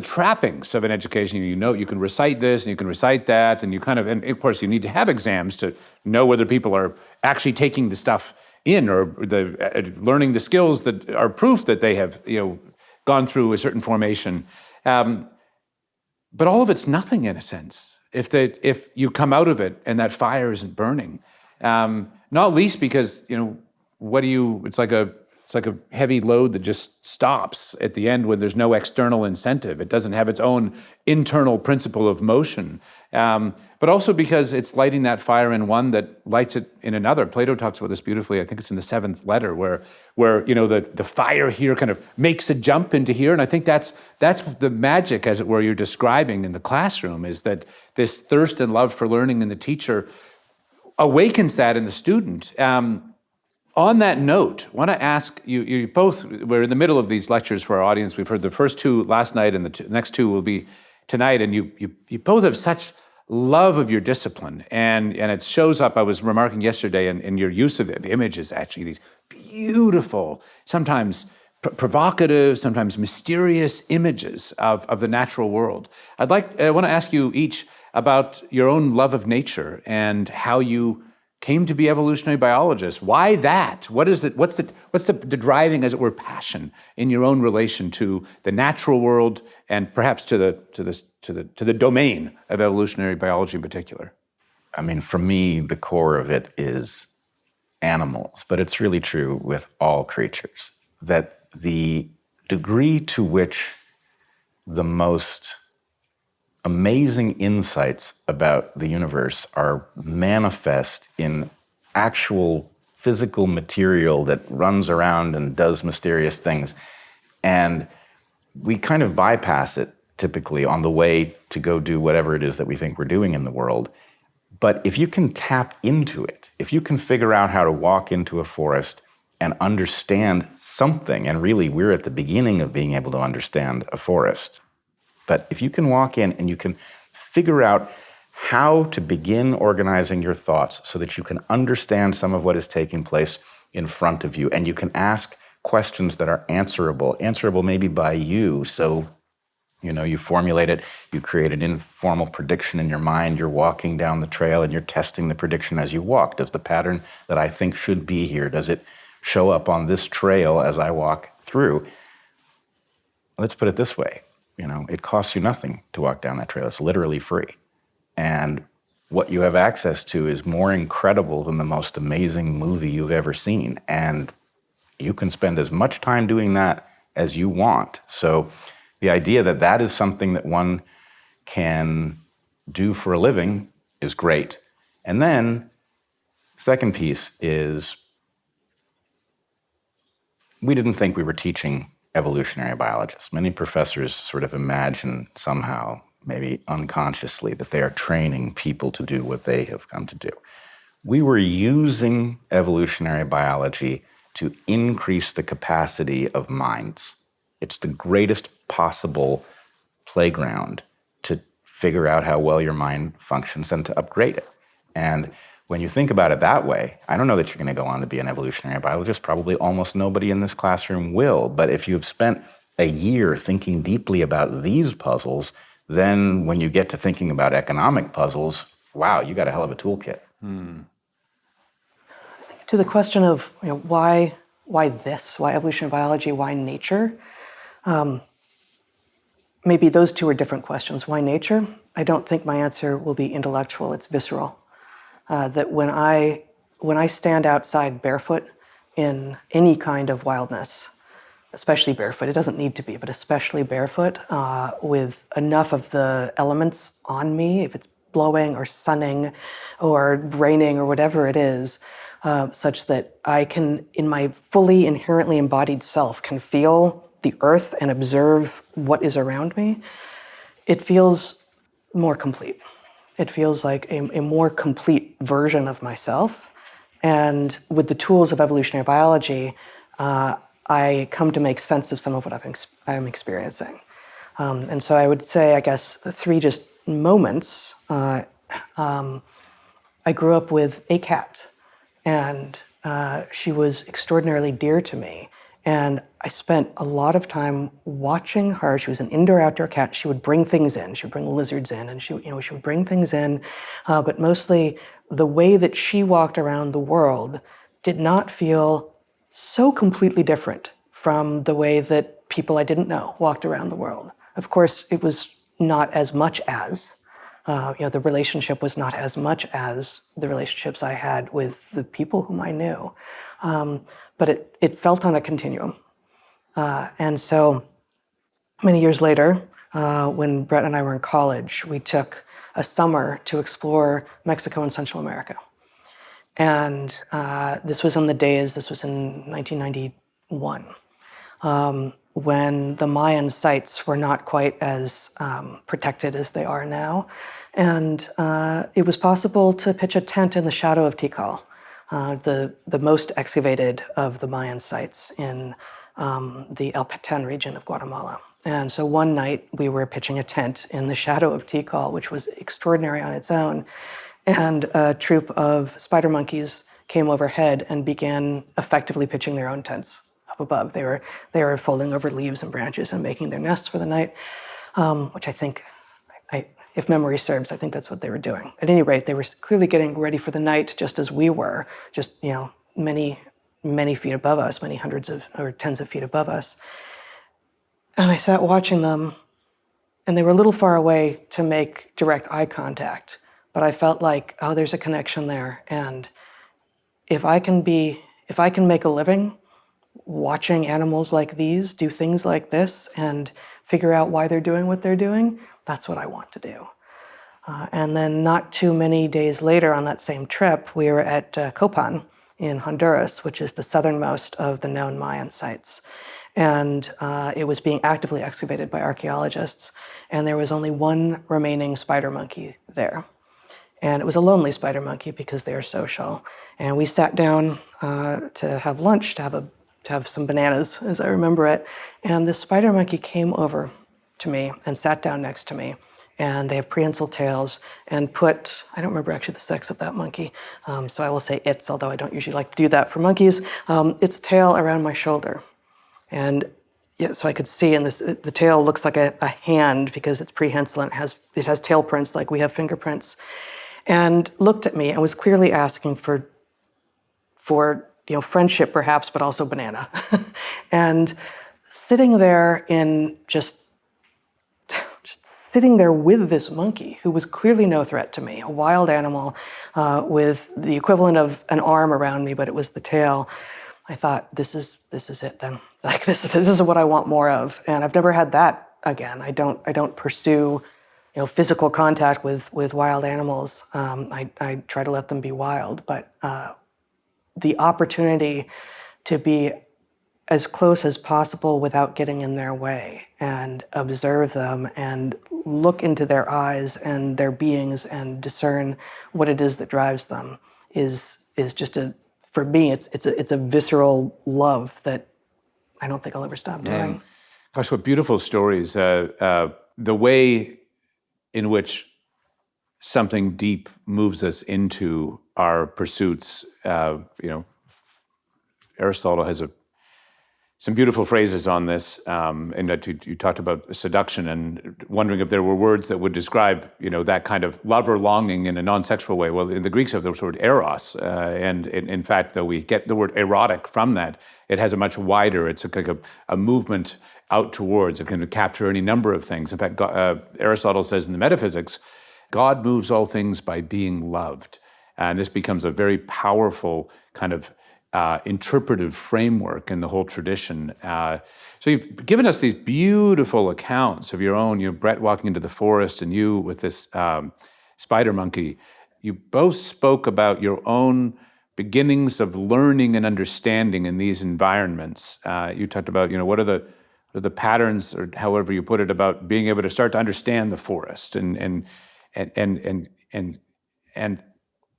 Speaker 1: trappings of an education. You can recite this and you can recite that, and and of course you need to have exams to know whether people are actually taking the stuff in, or learning the skills that are proof that they have gone through a certain formation. But all of it's nothing in a sense if you come out of it and that fire isn't burning. Not least because it's like a heavy load that just stops at the end when there's no external incentive. It doesn't have its own internal principle of motion. But also because it's lighting that fire in one that lights it in another. Plato talks about this beautifully. I think it's in the 7th letter where the fire here kind of makes a jump into here. And I think that's the magic, as it were, you're describing in the classroom, is that this thirst and love for learning in the teacher awakens that in the student. On that note, I want to ask you, you both, we're in the middle of these lectures for our audience. We've heard the first two last night and the next two will be tonight. And you both have such love of your discipline. And it shows up, I was remarking yesterday, in your use of images, actually, these beautiful, sometimes provocative, sometimes mysterious images of the natural world. I want to ask you each about your own love of nature and how you came to be evolutionary biologists. Why that? What is it? What's the driving, as it were, passion in your own relation to the natural world and perhaps to the domain of evolutionary biology in particular?
Speaker 2: I mean, for me, the core of it is animals, but it's really true with all creatures, that the degree to which the most amazing insights about the universe are manifest in actual physical material that runs around and does mysterious things. And we kind of bypass it typically on the way to go do whatever it is that we think we're doing in the world. But if you can tap into it, if you can figure out how to walk into a forest and understand something, and really we're at the beginning of being able to understand a forest, but if you can walk in and you can figure out how to begin organizing your thoughts so that you can understand some of what is taking place in front of you, and you can ask questions that are answerable maybe by you. So, you formulate it, you create an informal prediction in your mind, you're walking down the trail and you're testing the prediction as you walk. Does the pattern that I think should be here, does it show up on this trail as I walk through? Let's put it this way. It costs you nothing to walk down that trail. It's literally free. And what you have access to is more incredible than the most amazing movie you've ever seen. And you can spend as much time doing that as you want. So the idea that that is something that one can do for a living is great. And then, second piece is, we didn't think we were teaching evolutionary biologists. Many professors sort of imagine somehow, maybe unconsciously, that they are training people to do what they have come to do. We were using evolutionary biology to increase the capacity of minds. It's the greatest possible playground to figure out how well your mind functions and to upgrade it. And when you think about it that way, I don't know that you're going to go on to be an evolutionary biologist. Probably almost nobody in this classroom will. But if you've spent a year thinking deeply about these puzzles, then when you get to thinking about economic puzzles, wow, you got a hell of a toolkit.
Speaker 3: To the question of why this, why evolutionary biology, why nature, maybe those two are different questions. Why nature? I don't think my answer will be intellectual, it's visceral. That when I stand outside barefoot in any kind of wildness, especially barefoot, it doesn't need to be, but especially barefoot, with enough of the elements on me, if it's blowing or sunning or raining or whatever it is, such that I can, in my fully inherently embodied self, can feel the earth and observe what is around me, it feels more complete. It feels like a more complete version of myself. And with the tools of evolutionary biology, I come to make sense of some of what I'm experiencing. And so I would say, I guess, three just moments. I grew up with a cat, and she was extraordinarily dear to me. And I spent a lot of time watching her. She was an indoor-outdoor cat. She would bring things in. She would bring lizards in, and she would bring things in. But mostly, the way that she walked around the world did not feel so completely different from the way that people I didn't know walked around the world. Of course, it was not as much as. The relationship was not as much as the relationships I had with the people whom I knew. But it felt on a continuum. And so many years later, when Bret and I were in college, we took a summer to explore Mexico and Central America. And this was in 1991. when the Mayan sites were not quite as protected as they are now. And it was possible to pitch a tent in the shadow of Tikal, the most excavated of the Mayan sites in the El Petén region of Guatemala. And so one night we were pitching a tent in the shadow of Tikal, which was extraordinary on its own. And a troop of spider monkeys came overhead and began effectively pitching their own tents up above. They were folding over leaves and branches and making their nests for the night, which I think, if memory serves, I think that's what they were doing. At any rate, they were clearly getting ready for the night, just as we were, just many, many feet above us, many hundreds of or tens of feet above us. And I sat watching them, and they were a little far away to make direct eye contact, but I felt like, oh, there's a connection there. And if I can make a living watching animals like these do things like this and figure out why they're doing what they're doing, that's what I want to do. And then not too many days later on that same trip, we were at Copan in Honduras, which is the southernmost of the known Mayan sites. And it was being actively excavated by archaeologists, and there was only one remaining spider monkey there. And it was a lonely spider monkey because they are social. And we sat down to have lunch, to have some bananas, as I remember it. And this spider monkey came over to me and sat down next to me. And they have prehensile tails and put, I don't remember actually the sex of that monkey, so I will say its, although I don't usually like to do that for monkeys, its tail around my shoulder. And yeah, so I could see, and the tail looks like a hand because it's prehensile and it has tail prints like we have fingerprints, and looked at me and was clearly asking for friendship perhaps, but also banana. And sitting there just sitting there with this monkey who was clearly no threat to me, a wild animal with the equivalent of an arm around me, but it was the tail. I thought, this is it then. Like this is what I want more of. And I've never had that again. I don't pursue physical contact with wild animals. I try to let them be wild, but the opportunity to be as close as possible without getting in their way and observe them and look into their eyes and their beings and discern what it is that drives them is just for me, it's a visceral love that I don't think I'll ever stop doing.
Speaker 1: Gosh, what beautiful stories. The way in which something deep moves us into our pursuits. Aristotle has some beautiful phrases on this, and that you talked about seduction and wondering if there were words that would describe, that kind of love or longing in a non-sexual way. Well, the Greeks have the word eros, and in fact, though we get the word erotic from that, it has a much wider, it's like a movement out towards, it can capture any number of things. In fact, Aristotle says in the Metaphysics, God moves all things by being loved. And this becomes a very powerful kind of interpretive framework in the whole tradition. So you've given us these beautiful accounts of your own, Bret walking into the forest and you with this spider monkey. You both spoke about your own beginnings of learning and understanding in these environments. You talked about, what are the patterns, or however you put it, about being able to start to understand the forest. And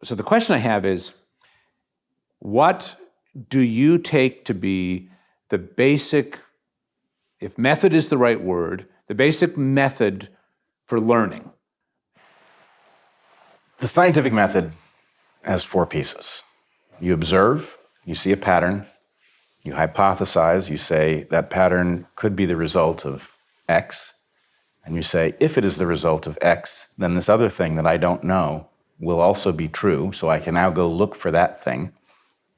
Speaker 1: so the question I have is, what do you take to be the basic, if method is the right word, the basic method for learning?
Speaker 2: The scientific method has 4 pieces. You observe, you see a pattern, you hypothesize, you say that pattern could be the result of X, and you say, if it is the result of X, then this other thing that I don't know will also be true, so I can now go look for that thing.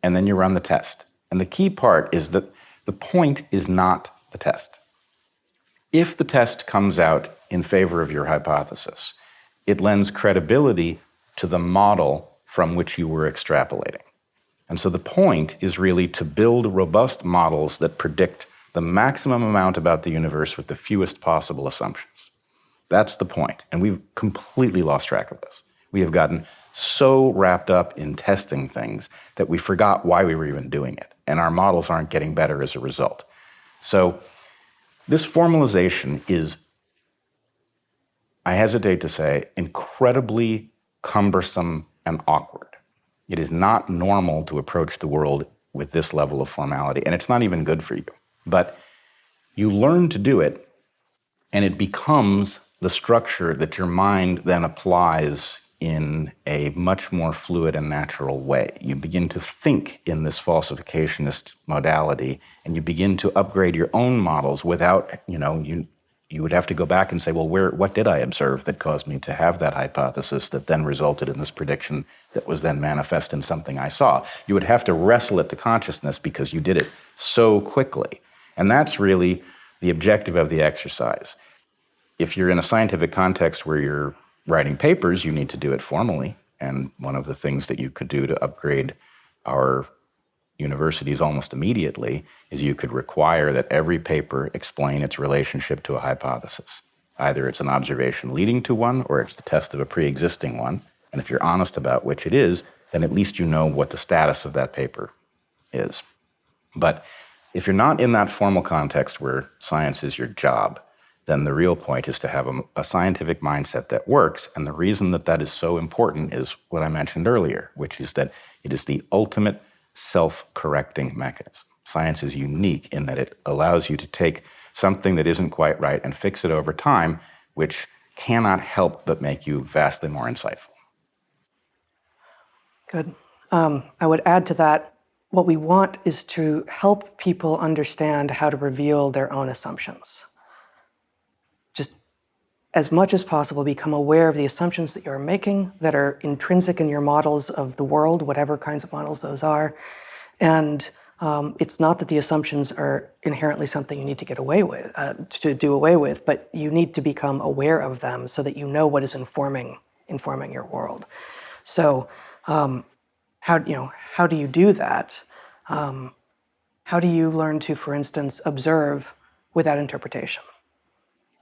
Speaker 2: And then you run the test. And the key part is that the point is not the test. If the test comes out in favor of your hypothesis, it lends credibility to the model from which you were extrapolating. And so the point is really to build robust models that predict the maximum amount about the universe with the fewest possible assumptions. That's the point. And we've completely lost track of this. We have gotten so wrapped up in testing things that we forgot why we were even doing it. And our models aren't getting better as a result. So This formalization is, I hesitate to say, incredibly cumbersome and awkward. It is not normal to approach the world with this level of formality, and it's not even good for you. But you learn to do it, and it becomes the structure that your mind then applies in a much more fluid and natural way. You begin to think in this falsificationist modality, and you begin to upgrade your own models without, you would have to go back and say, well, what did I observe that caused me to have that hypothesis that then resulted in this prediction that was then manifest in something I saw? You would have to wrestle it to consciousness because you did it so quickly. And that's really the objective of the exercise. If you're in a scientific context where you're writing papers, you need to do it formally. And one of the things that you could do to upgrade our universities almost immediately is you could require that every paper explain its relationship to a hypothesis. Either it's an observation leading to one, or it's the test of a pre-existing one. And if you're honest about which it is, then at least you know what the status of that paper is. But if you're not in that formal context where science is your job, then the real point is to have a scientific mindset that works. And the reason that that is so important is what I mentioned earlier, which is that it is the ultimate self-correcting mechanism. Science is unique in that it allows you to take something that isn't quite right and fix it over time, which cannot help but make you vastly more insightful.
Speaker 3: Good. I would add to that, what we want is to help people understand how to reveal their own assumptions. Just as much as possible, become aware of the assumptions that you're making that are intrinsic in your models of the world, whatever kinds of models those are. And it's not that the assumptions are inherently something you need to get away with, to do away with, but you need to become aware of them so that you know what is informing your world. So how do you do that? How do you learn to, for instance, observe without interpretation?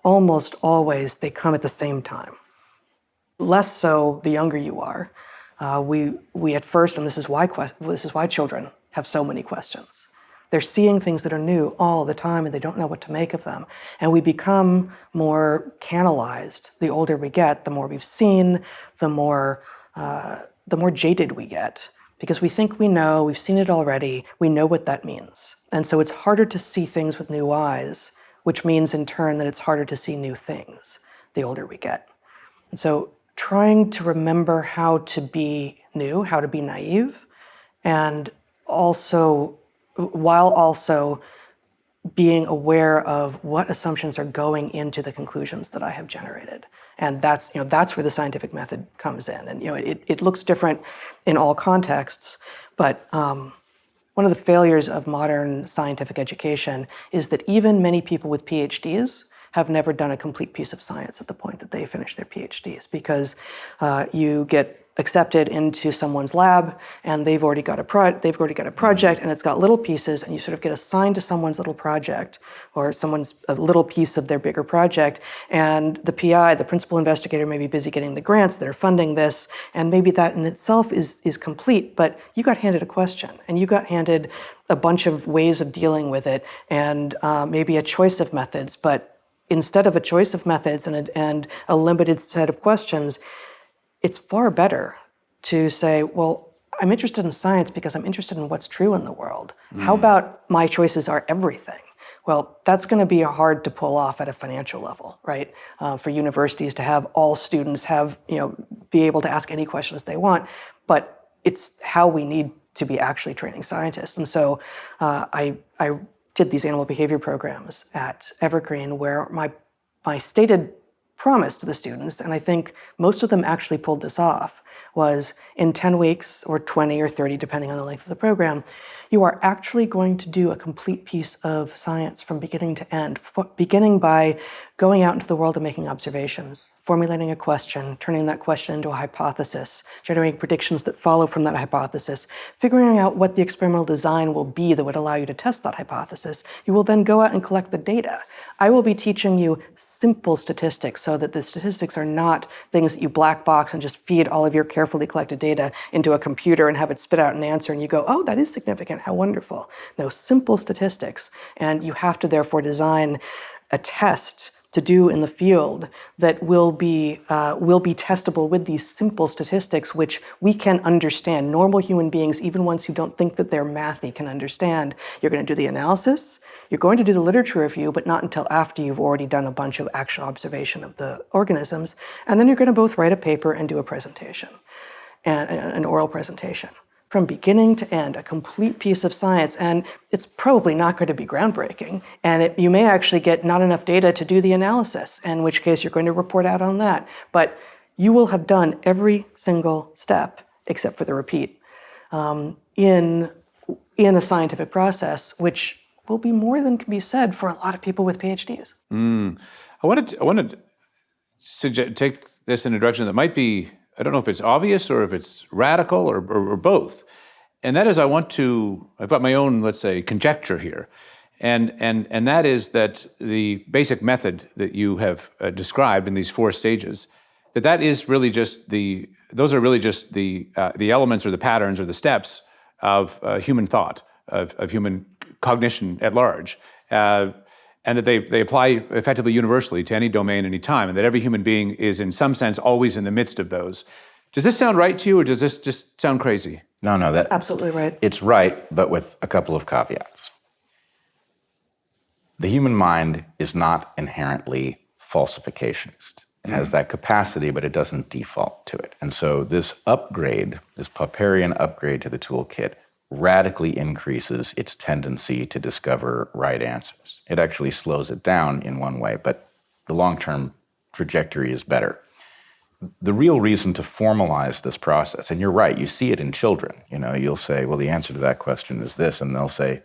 Speaker 3: Almost always they come at the same time. Less so the younger you are. We at first, and this is why children have so many questions. They're seeing things that are new all the time and they don't know what to make of them. And we become more canalized the older we get, the more we've seen, the more jaded we get. Because we think we know, we've seen it already, we know what that means. And so it's harder to see things with new eyes, which means in turn that it's harder to see new things the older we get. And so trying to remember how to be new, how to be naive, and while also being aware of what assumptions are going into the conclusions that I have generated. And that's where the scientific method comes in. And it looks different in all contexts, but one of the failures of modern scientific education is that even many people with PhDs have never done a complete piece of science at the point that they finish their PhDs, because you get accepted into someone's lab and they've already got a project and it's got little pieces, and you sort of get assigned to someone's little project or a little piece of their bigger project, and the PI, the principal investigator, may be busy getting the grants that are funding this, and maybe that in itself is complete, but you got handed a question and you got handed a bunch of ways of dealing with it and maybe a choice of methods, but instead of a choice of methods and a limited set of questions, it's far better to say, well, I'm interested in science because I'm interested in what's true in the world. How about my choices are everything? Well, that's going to be hard to pull off at a financial level, right? For universities to have all students be able to ask any questions they want, but it's how we need to be actually training scientists. And so I did these animal behavior programs at Evergreen where my stated promise to the students, and I think most of them actually pulled this off, was in 10 weeks or 20 or 30, depending on the length of the program, you are actually going to do a complete piece of science from beginning to end, beginning by going out into the world and making observations, formulating a question, turning that question into a hypothesis, generating predictions that follow from that hypothesis, figuring out what the experimental design will be that would allow you to test that hypothesis. You will then go out and collect the data. I will be teaching you simple statistics so that the statistics are not things that you black box and just feed all of your carefully collected data into a computer and have it spit out an answer and you go, oh, that is significant, how wonderful. No, simple statistics. And you have to therefore design a test to do in the field that will be testable with these simple statistics, which we can understand. Normal human beings, even ones who don't think that they're mathy, can understand. You're going to do the analysis, you're going to do the literature review, but not until after you've already done a bunch of actual observation of the organisms. And then you're going to both write a paper and do a presentation, and an oral presentation. From beginning to end, a complete piece of science, and it's probably not going to be groundbreaking, and you may actually get not enough data to do the analysis, in which case you're going to report out on that. But you will have done every single step, except for the repeat, in a scientific process, which will be more than can be said for a lot of people with PhDs.
Speaker 1: I wanted to take this in a direction that might be, I don't know if it's obvious or if it's radical or both. And that is, I've got my own, let's say, conjecture here. And that is that the basic method that you have described in these 4 stages, that is really just those are really just the elements or the patterns or the steps of human thought, of human cognition at large. And that they apply effectively universally to any domain, any time, and that every human being is in some sense always in the midst of those. Does this sound right to you, or does this just sound crazy?
Speaker 2: No, that's
Speaker 3: absolutely right.
Speaker 2: It's right, but with a couple of caveats. The human mind is not inherently falsificationist. It has that capacity, but it doesn't default to it. And so this upgrade, this Popperian upgrade to the toolkit, radically increases its tendency to discover right answers. It actually slows it down in one way, but the long-term trajectory is better. The real reason to formalize this process, and you're right, you see it in children. You'll say, well, the answer to that question is this, and they'll say,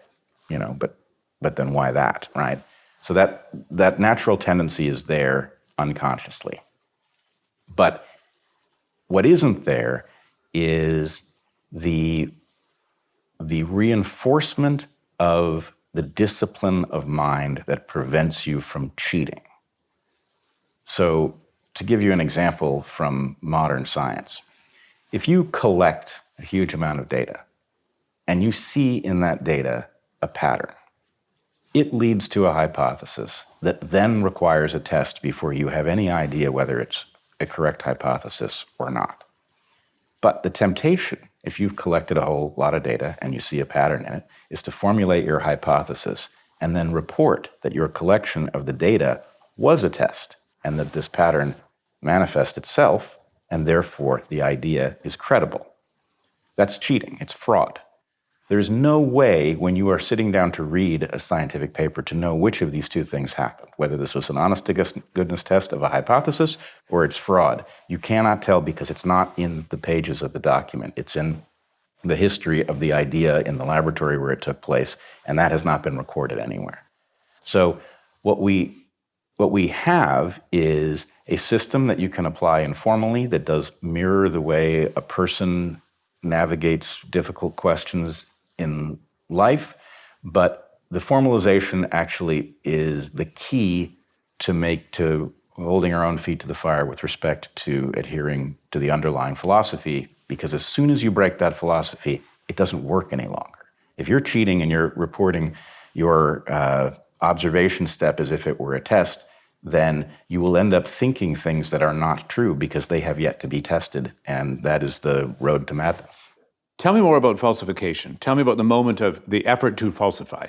Speaker 2: but then why that, right? So that natural tendency is there unconsciously. But what isn't there is the reinforcement of the discipline of mind that prevents you from cheating. So, to give you an example from modern science, if you collect a huge amount of data and you see in that data a pattern, it leads to a hypothesis that then requires a test before you have any idea whether it's a correct hypothesis or not. But the temptation, if you've collected a whole lot of data and you see a pattern in it, is to formulate your hypothesis and then report that your collection of the data was a test and that this pattern manifests itself, and therefore the idea is credible. That's cheating. It's fraud. There's no way when you are sitting down to read a scientific paper to know which of these 2 things happened, whether this was an honest-to-goodness test of a hypothesis or it's fraud. You cannot tell because it's not in the pages of the document. It's in the history of the idea in the laboratory where it took place, and that has not been recorded anywhere. So what we have is a system that you can apply informally that does mirror the way a person navigates difficult questions in life, but the formalization actually is the key to holding our own feet to the fire with respect to adhering to the underlying philosophy, because as soon as you break that philosophy, it doesn't work any longer. If you're cheating and you're reporting your observation step as if it were a test, then you will end up thinking things that are not true because they have yet to be tested, and that is the road to madness.
Speaker 1: Tell me more about falsification. Tell me about the moment of the effort to falsify.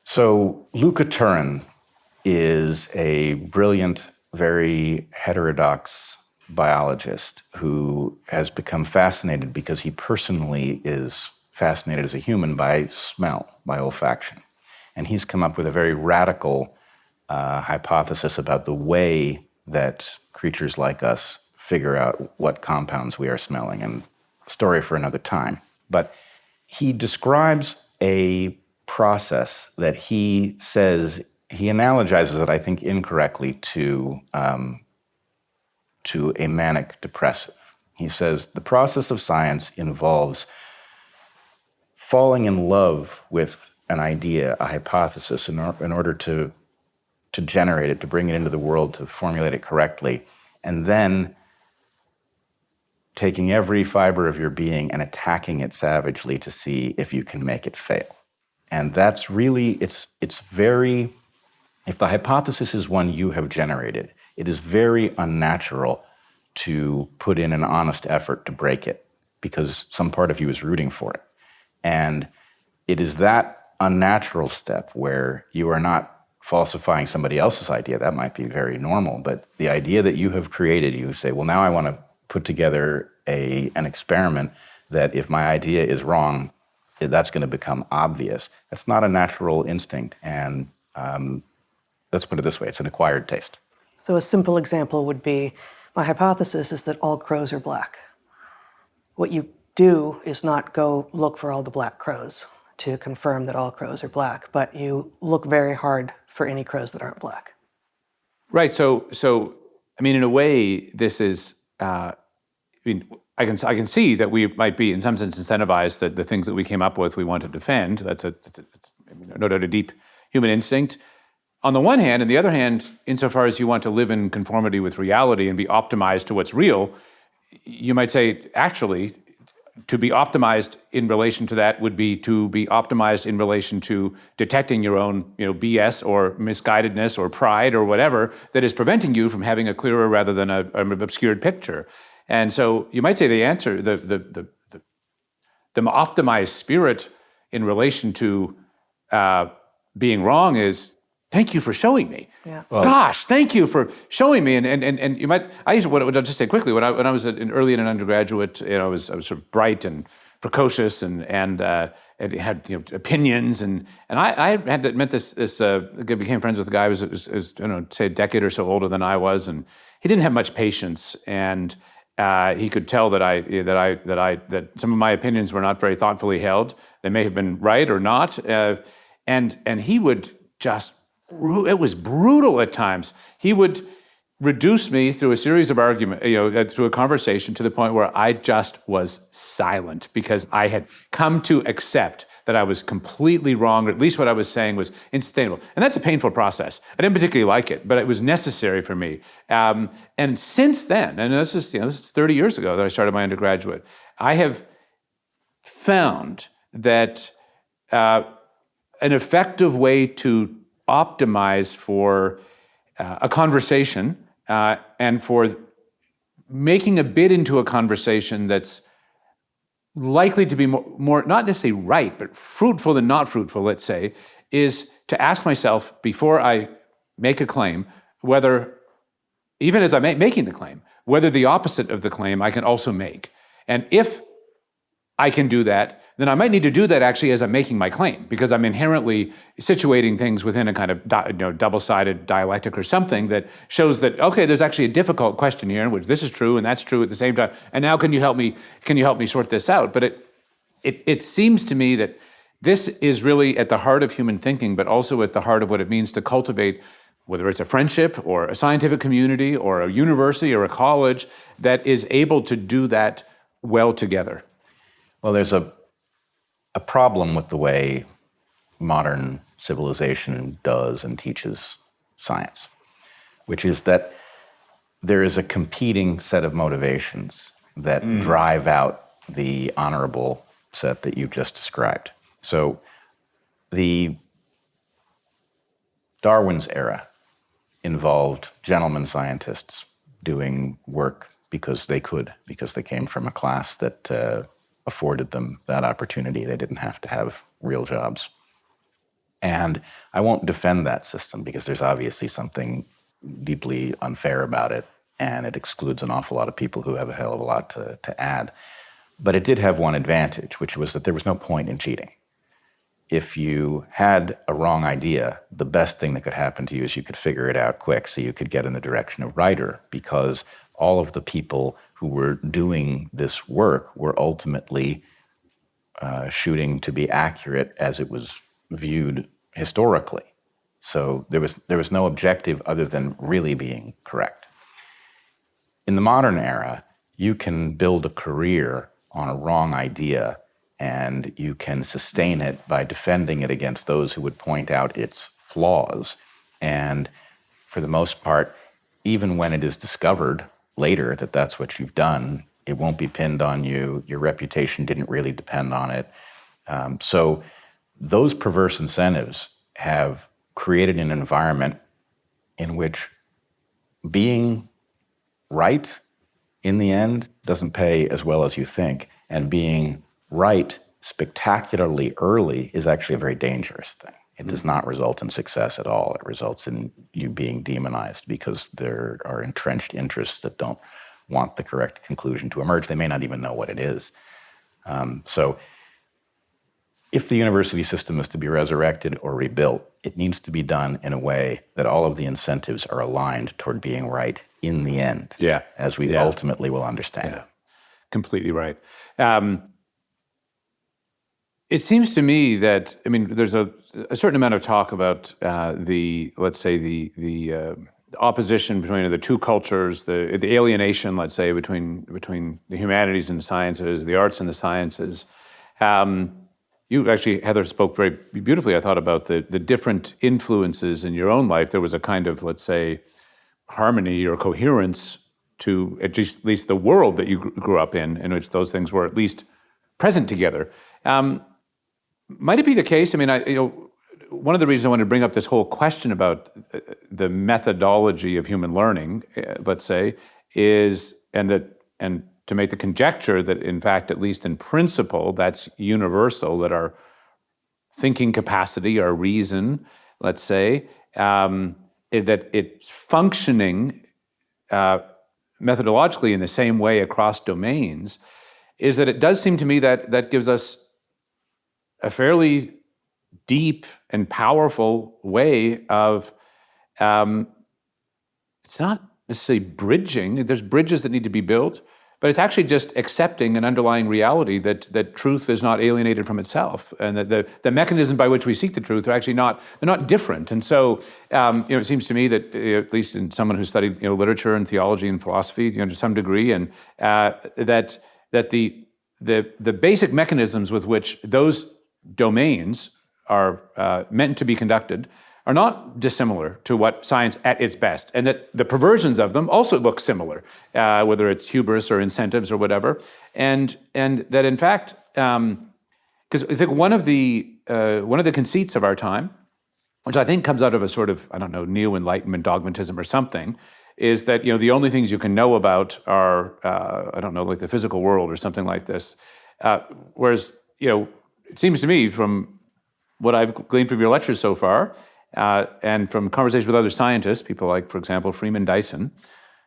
Speaker 2: So Luca Turin is a brilliant, very heterodox biologist who has become fascinated because he personally is fascinated as a human by smell, by olfaction. And he's come up with a very radical hypothesis about the way that creatures like us figure out what compounds we are smelling, and story for another time. But he describes a process that he says, he analogizes it, I think, incorrectly to a manic depressive. He says, the process of science involves falling in love with an idea, a hypothesis, in order to to generate it, to bring it into the world, to formulate it correctly, and then taking every fiber of your being and attacking it savagely to see if you can make it fail. And that's really, it's very, if the hypothesis is one you have generated, it is very unnatural to put in an honest effort to break it because some part of you is rooting for it. And it is that unnatural step where you are not falsifying somebody else's idea. That might be very normal, but the idea that you have created, you say, well, now I want to put together an experiment that if my idea is wrong, that's going to become obvious. That's not a natural instinct, and let's put it this way, it's an acquired taste.
Speaker 3: So a simple example would be, my hypothesis is that all crows are black. What you do is not go look for all the black crows to confirm that all crows are black, but you look very hard for any crows that aren't black.
Speaker 1: Right. So I mean, in a way, this is. I can see that we might be, in some sense, incentivized that the things that we came up with we want to defend. That's no doubt a deep human instinct. On the one hand, and the other hand, insofar as you want to live in conformity with reality and be optimized to what's real, you might say, actually, to be optimized in relation to that would be to be optimized in relation to detecting your own, BS or misguidedness or pride or whatever that is preventing you from having a clearer rather than an obscured picture. And so you might say the answer, the optimized spirit in relation to being wrong is, thank you for showing me.
Speaker 3: Yeah.
Speaker 1: Well, gosh, thank you for showing me. And you might, I'll just say quickly, when I was early in an undergraduate, I was sort of bright and precocious and had opinions and I had to admit this became friends with a guy who was say a decade or so older than I was, and he didn't have much patience, and he could tell that some of my opinions were not very thoughtfully held. They may have been right or not, and he would just. It was brutal at times. He would reduce me through a series of arguments, through a conversation, to the point where I just was silent because I had come to accept that I was completely wrong, or at least what I was saying was unsustainable. And that's a painful process. I didn't particularly like it, but it was necessary for me. And since then, and this is 30 years ago that I started my undergraduate, I have found that an effective way to optimize for a conversation and for making a bid into a conversation that's likely to be more not necessarily right, but fruitful than not fruitful, let's say, is to ask myself before I make a claim, whether, even as I'm making the claim, whether the opposite of the claim I can also make. And if I can do that, then I might need to do that actually as I'm making my claim, because I'm inherently situating things within a kind of double-sided dialectic or something that shows that, okay, there's actually a difficult question here in which this is true and that's true at the same time, and now can you help me sort this out? But it seems to me that this is really at the heart of human thinking, but also at the heart of what it means to cultivate, whether it's a friendship or a scientific community or a university or a college, that is able to do that well together.
Speaker 2: Well, there's a problem with the way modern civilization does and teaches science, which is that there is a competing set of motivations that drive out the honorable set that you just described. So the Darwin's era involved gentlemen scientists doing work because they came from a class that afforded them that opportunity. They didn't have to have real jobs. And I won't defend that system because there's obviously something deeply unfair about it, and it excludes an awful lot of people who have a hell of a lot to add. But it did have one advantage, which was that there was no point in cheating. If you had a wrong idea, the best thing that could happen to you is you could figure it out quick so you could get in the direction of writer, because all of the people who were doing this work were ultimately shooting to be accurate as it was viewed historically. So there was no objective other than really being correct. In the modern era, you can build a career on a wrong idea, and you can sustain it by defending it against those who would point out its flaws. And for the most part, even when it is discovered later that that's what you've done, it won't be pinned on you. Your reputation didn't really depend on it. So those perverse incentives have created an environment in which being right in the end doesn't pay as well as you think, and being right spectacularly early is actually a very dangerous thing. It does not result in success at all. It results in you being demonized because there are entrenched interests that don't want the correct conclusion to emerge. They may not even know what it is. So if the university system is to be resurrected or rebuilt, it needs to be done in a way that all of the incentives are aligned toward being right in the end, as we ultimately will understand it.
Speaker 1: Completely right. It seems to me that, I mean, there's a certain amount of talk about the opposition between the two cultures, the alienation, let's say, between the humanities and the sciences, the arts and the sciences. You actually, Heather, spoke very beautifully, I thought, about the different influences in your own life. There was a kind of, let's say, harmony or coherence to at least the world that you grew up in which those things were at least present together. Might it be the case? I mean, one of the reasons I wanted to bring up this whole question about the methodology of human learning, let's say, is and to make the conjecture that, in fact, at least in principle, that's universal, that our thinking capacity, our reason, let's say, that it's functioning methodologically in the same way across domains, is that it does seem to me that gives us a fairly deep and powerful way of, it's not necessarily bridging, there's bridges that need to be built, but it's actually just accepting an underlying reality that truth is not alienated from itself, and that the mechanism by which we seek the truth are actually they're not different. And so, it seems to me that, at least in someone who studied, literature and theology and philosophy, to some degree, and that the basic mechanisms with which those domains are meant to be conducted are not dissimilar to what science at its best, and that the perversions of them also look similar, whether it's hubris or incentives or whatever, and that in fact, because I think one of the conceits of our time, which I think comes out of a sort of, neo-enlightenment dogmatism or something, is that the only things you can know about are like the physical world or something like this, whereas it seems to me from what I've gleaned from your lectures so far, and from conversations with other scientists, people like, for example, Freeman Dyson,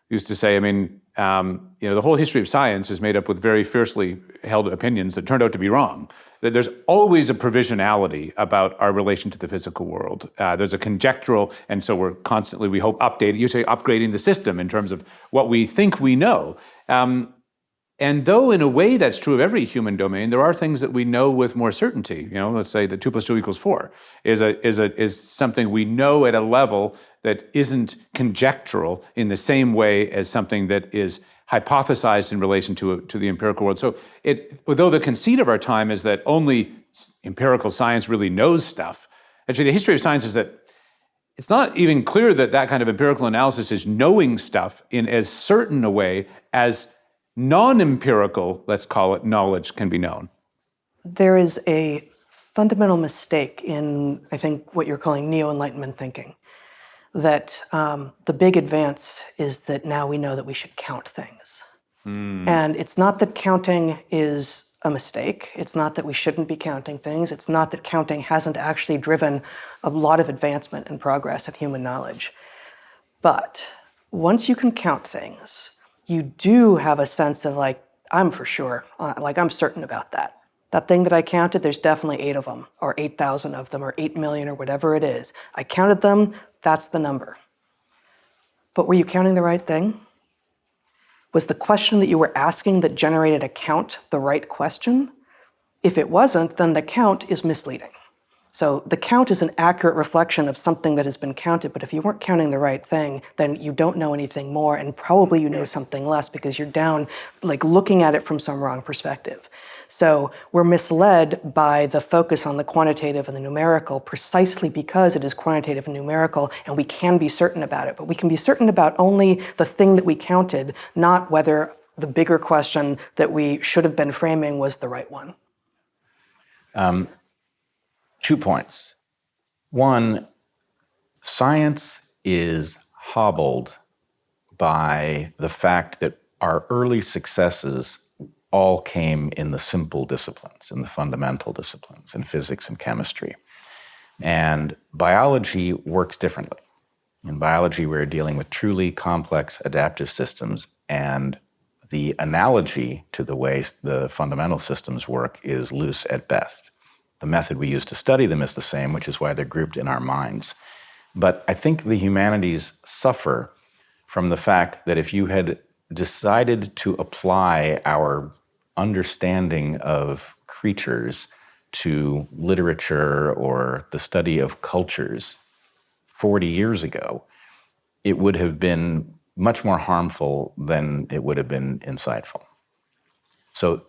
Speaker 1: used to say, the whole history of science is made up with very fiercely held opinions that turned out to be wrong. That there's always a provisionality about our relation to the physical world. There's a conjectural, and so we're constantly, we hope, upgrading the system in terms of what we think we know. And though in a way that's true of every human domain, there are things that we know with more certainty. Let's say that 2 + 2 = 4 is something we know at a level that isn't conjectural in the same way as something that is hypothesized in relation to the empirical world. So although the conceit of our time is that only empirical science really knows stuff, actually the history of science is that it's not even clear that kind of empirical analysis is knowing stuff in as certain a way as non-empirical, let's call it, knowledge can be known.
Speaker 3: There is a fundamental mistake in, I think, what you're calling neo-enlightenment thinking, that the big advance is that now we know that we should count things. And it's not that counting is a mistake. It's not that we shouldn't be counting things. It's not that counting hasn't actually driven a lot of advancement and progress in human knowledge. But once you can count things, you do have a sense of I'm for sure, I'm certain about that. That thing that I counted, there's definitely 8 of them, or 8,000 of them, or 8 million, or whatever it is. I counted them, that's the number. But were you counting the right thing? Was the question that you were asking that generated a count the right question? If it wasn't, then the count is misleading. So the count is an accurate reflection of something that has been counted, but if you weren't counting the right thing, then you don't know anything more, and probably you know something less because you're down, like looking at it from some wrong perspective. So we're misled by the focus on the quantitative and the numerical precisely because it is quantitative and numerical, and we can be certain about it, but we can be certain about only the thing that we counted, not whether the bigger question that we should have been framing was the right one.
Speaker 2: 2 points. One, science is hobbled by the fact that our early successes all came in the simple disciplines, in the fundamental disciplines, in physics and chemistry. And biology works differently. In biology, we're dealing with truly complex adaptive systems, and the analogy to the way the fundamental systems work is loose at best. The method we use to study them is the same, which is why they're grouped in our minds. But I think the humanities suffer from the fact that if you had decided to apply our understanding of creatures to literature or the study of cultures 40 years ago, it would have been much more harmful than it would have been insightful. So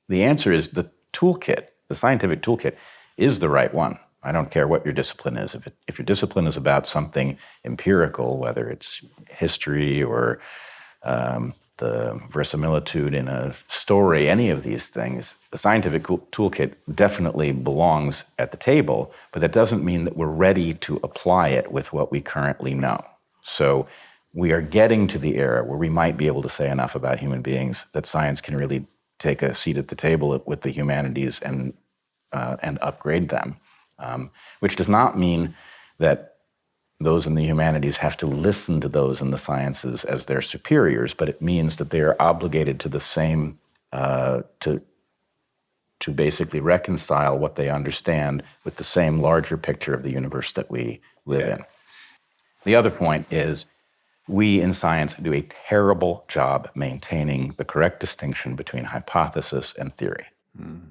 Speaker 2: the answer is the toolkit, the scientific toolkit, is the right one. I don't care what your discipline is. If your discipline is about something empirical, whether it's history or the verisimilitude in a story, any of these things, the scientific toolkit definitely belongs at the table, but that doesn't mean that we're ready to apply it with what we currently know. So we are getting to the era where we might be able to say enough about human beings that science can really take a seat at the table with the humanities and upgrade them, which does not mean that those in the humanities have to listen to those in the sciences as their superiors, but it means that they are obligated to the same, to basically reconcile what they understand with the same larger picture of the universe that we live in. The other point is we in science do a terrible job maintaining the correct distinction between hypothesis and theory.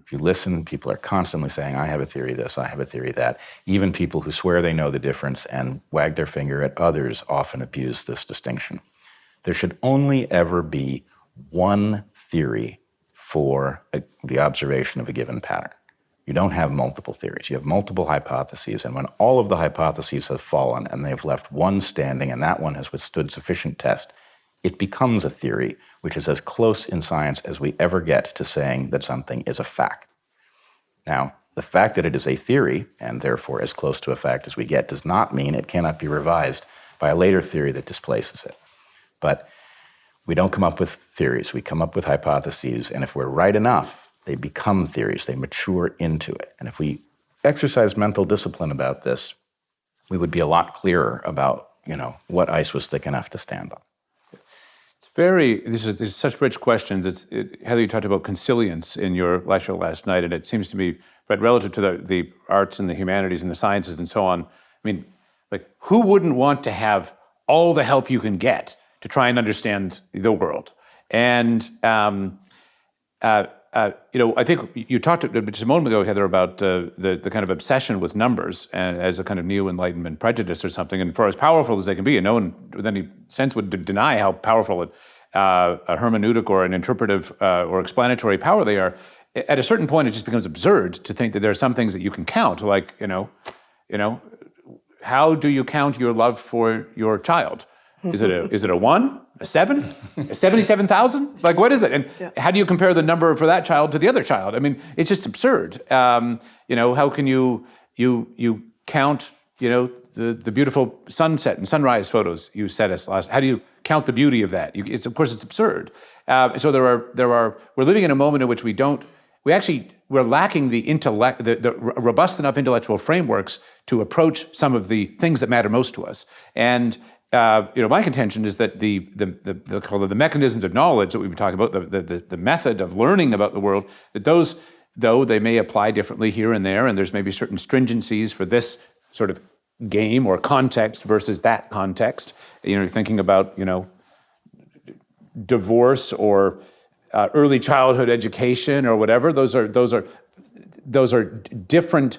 Speaker 2: If you listen, people are constantly saying, I have a theory this, I have a theory that. Even people who swear they know the difference and wag their finger at others often abuse this distinction. There should only ever be one theory for the observation of a given pattern. You don't have multiple theories. You have multiple hypotheses, and when all of the hypotheses have fallen and they've left one standing and that one has withstood sufficient test, it becomes a theory, which is as close in science as we ever get to saying that something is a fact. Now, the fact that it is a theory, and therefore as close to a fact as we get, does not mean it cannot be revised by a later theory that displaces it. But we don't come up with theories, we come up with hypotheses, and if we're right enough, they become theories, they mature into it. And if we exercise mental discipline about this, we would be a lot clearer about, what ice was thick enough to stand on.
Speaker 1: These are such rich questions. Heather, you talked about consilience in your lecture last night, and it seems to me, but relative to the arts and the humanities and the sciences and so on, who wouldn't want to have all the help you can get to try and understand the world? And I think you talked just a moment ago, Heather, about the kind of obsession with numbers as a kind of neo-Enlightenment prejudice or something. And for as powerful as they can be, and no one with any sense would deny how powerful a hermeneutic or an interpretive or explanatory power they are, at a certain point it just becomes absurd to think that there are some things that you can count, like, how do you count your love for your child? Is it a 1, a 7, a 77,000? Like, what is it? And how do you compare the number for that child to the other child? I mean, it's just absurd. How can you count, the beautiful sunset and sunrise photos you sent us last? How do you count the beauty of that? Of course, it's absurd. So we're living in a moment in which we're lacking the intellect, the robust enough intellectual frameworks to approach some of the things that matter most to us. And my contention is that the mechanisms of knowledge that we've been talking about, the method of learning about the world, that those, though they may apply differently here and there, and there's maybe certain stringencies for this sort of game or context versus that context. Thinking about divorce or early childhood education or whatever. Those are different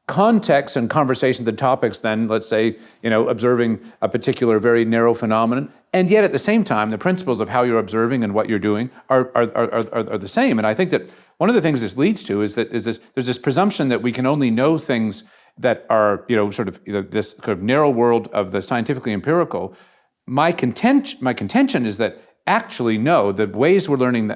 Speaker 1: contexts and conversations and topics than, let's say, observing a particular very narrow phenomenon. And yet at the same time, the principles of how you're observing and what you're doing are the same. And I think that one of the things this leads to is there's this presumption that we can only know things that are, this kind of narrow world of the scientifically empirical. My contention is that actually, no, the ways we're learning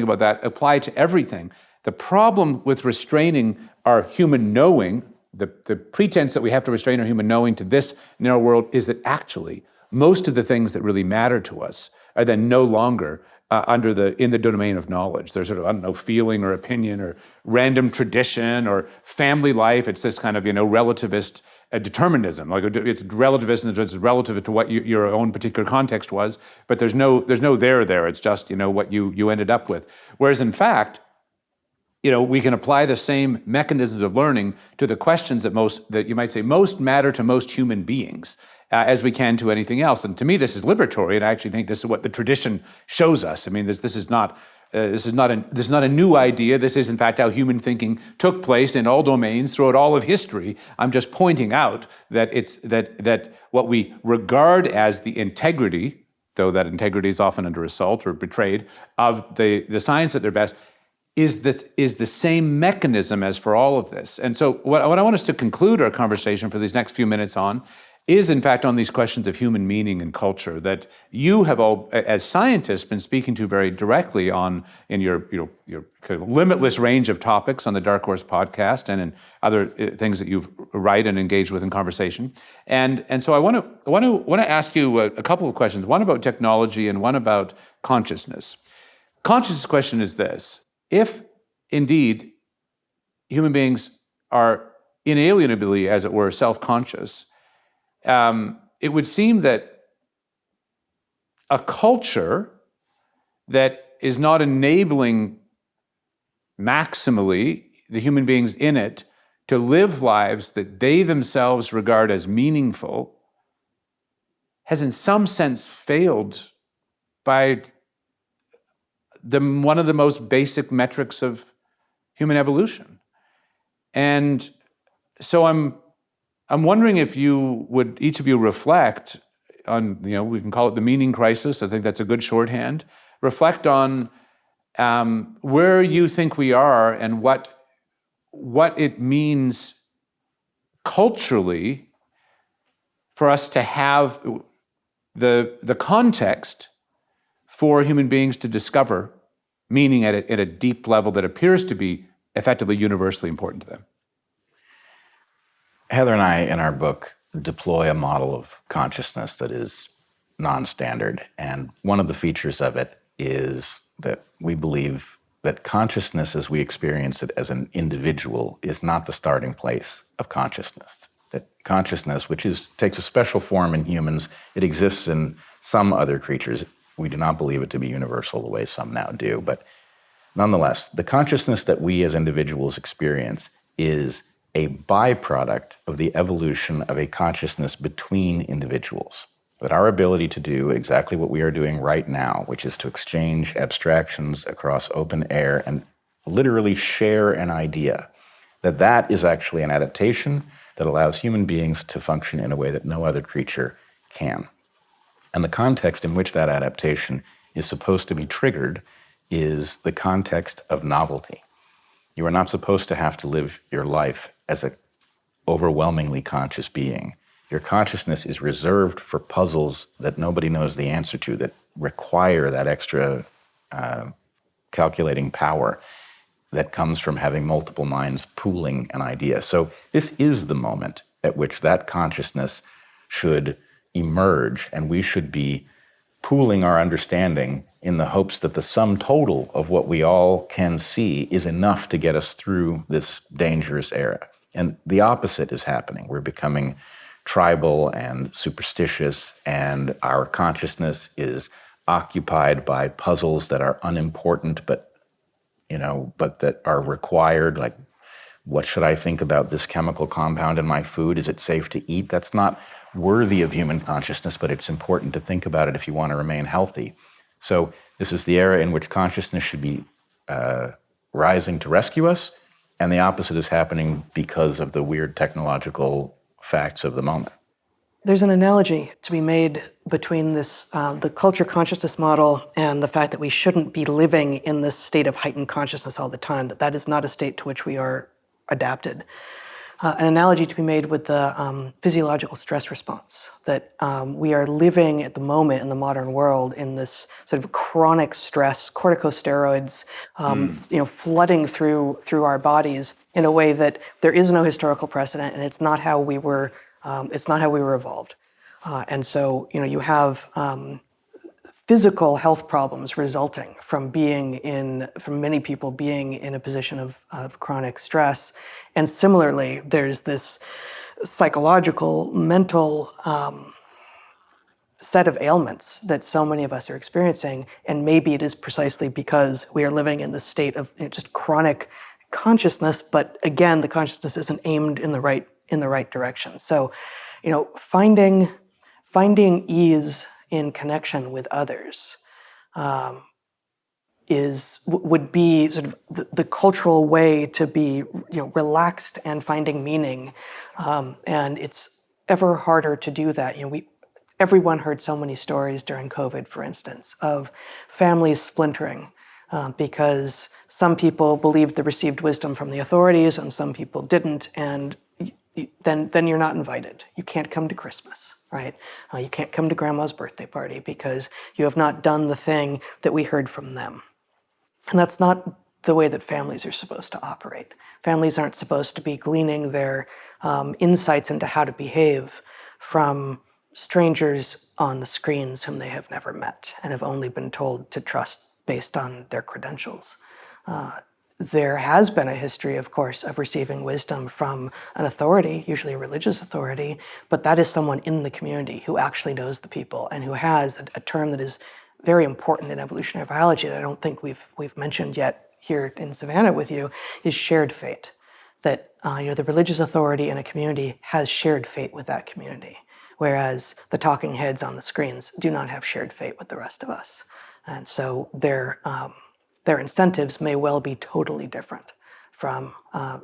Speaker 1: about that apply to everything. The problem with restraining our human knowing, the pretense that we have to restrain our human knowing to this narrow world, is that actually most of the things that really matter to us are then no longer in the domain of knowledge. There's feeling or opinion or random tradition or family life. It's this kind of relativist determinism. Like it's relativism, it's relative to what your own particular context was, but there's no there. It's just what you ended up with. Whereas in fact, we can apply the same mechanisms of learning to the questions that you might say most matter to most human beings as we can to anything else. And to me, this is liberatory, and I actually think this is what the tradition shows us. I mean, this is not a new idea. This is, in fact, how human thinking took place in all domains throughout all of history. I'm just pointing out that that what we regard as the integrity, though that integrity is often under assault or betrayed, of the science at their best, is the same mechanism as for all of this. And so what I want us to conclude our conversation for these next few minutes on is, in fact, on these questions of human meaning and culture that you have all, as scientists, been speaking to very directly in your kind of limitless range of topics on the Dark Horse podcast and in other things that you write and engage with in conversation. And so I want to ask you a couple of questions. One about technology and one about consciousness. Consciousness question is this: if indeed human beings are inalienably, as it were, self-conscious, it would seem that a culture that is not enabling maximally the human beings in it to live lives that they themselves regard as meaningful has in some sense failed by one of the most basic metrics of human evolution. And so I'm wondering if you would, each of you, reflect on, we can call it the meaning crisis. I think that's a good shorthand. Reflect on where you think we are and what it means culturally for us to have the context for human beings to discover meaning at a deep level that appears to be effectively universally important to them.
Speaker 2: Heather and I, in our book, deploy a model of consciousness that is non-standard. And one of the features of it is that we believe that consciousness as we experience it as an individual is not the starting place of consciousness. That consciousness, which takes a special form in humans, it exists in some other creatures. We do not believe it to be universal the way some now do. But nonetheless, the consciousness that we as individuals experience is a byproduct of the evolution of a consciousness between individuals. That our ability to do exactly what we are doing right now, which is to exchange abstractions across open air and literally share an idea, that is actually an adaptation that allows human beings to function in a way that no other creature can. And the context in which that adaptation is supposed to be triggered is the context of novelty. You are not supposed to have to live your life as an overwhelmingly conscious being. Your consciousness is reserved for puzzles that nobody knows the answer to, that require that extra calculating power that comes from having multiple minds pooling an idea. So this is the moment at which that consciousness should emerge, and we should be pooling our understanding in the hopes that the sum total of what we all can see is enough to get us through this dangerous era. And the opposite is happening. We're becoming tribal and superstitious, and our consciousness is occupied by puzzles that are unimportant, but that are required, like, what should I think about this chemical compound in my food? Is it safe to eat? That's not worthy of human consciousness, but it's important to think about it if you want to remain healthy. So this is the era in which consciousness should be rising to rescue us, and the opposite is happening because of the weird technological facts of the moment.
Speaker 3: There's an analogy to be made between this, the culture consciousness model and the fact that we shouldn't be living in this state of heightened consciousness all the time, that is not a state to which we are adapted. An analogy to be made with the physiological stress response, that we are living at the moment in the modern world in this sort of chronic stress, corticosteroids, flooding through our bodies in a way that there is no historical precedent, and it's not how we were evolved. And so, you have physical health problems resulting from many people being in a position of chronic stress. And similarly, there's this psychological, mental set of ailments that so many of us are experiencing. And maybe it is precisely because we are living in this state of just chronic consciousness. But again, the consciousness isn't aimed in the right direction. So, finding ease in connection with others would be sort of the cultural way to be relaxed and finding meaning, and it's ever harder to do that. Everyone heard so many stories during COVID, for instance, of families splintering because some people believed they received wisdom from the authorities and some people didn't, and then you're not invited. You can't come to Christmas, right? You can't come to grandma's birthday party because you have not done the thing that we heard from them. And that's not the way that families are supposed to operate. Families aren't supposed to be gleaning their insights into how to behave from strangers on the screens whom they have never met and have only been told to trust based on their credentials. There has been a history, of course, of receiving wisdom from an authority, usually a religious authority, but that is someone in the community who actually knows the people and who has a term that is very important in evolutionary biology that I don't think we've mentioned yet here in Savannah with you, is shared fate. That the religious authority in a community has shared fate with that community, whereas the talking heads on the screens do not have shared fate with the rest of us. And so their incentives may well be totally different from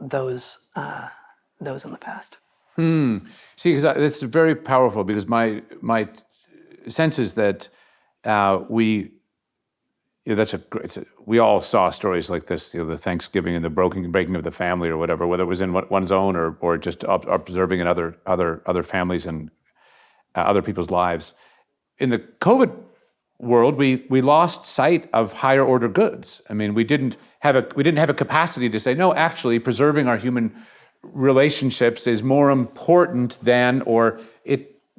Speaker 3: those in the past.
Speaker 1: See, because it's very powerful, because my sense is that we all saw stories like this, the Thanksgiving and the breaking of the family or whatever, whether it was in one's own or just observing in other families and other people's lives. In the COVID world, we lost sight of higher order goods. I mean, we didn't have a capacity to say, no, actually, preserving our human relationships is more important than,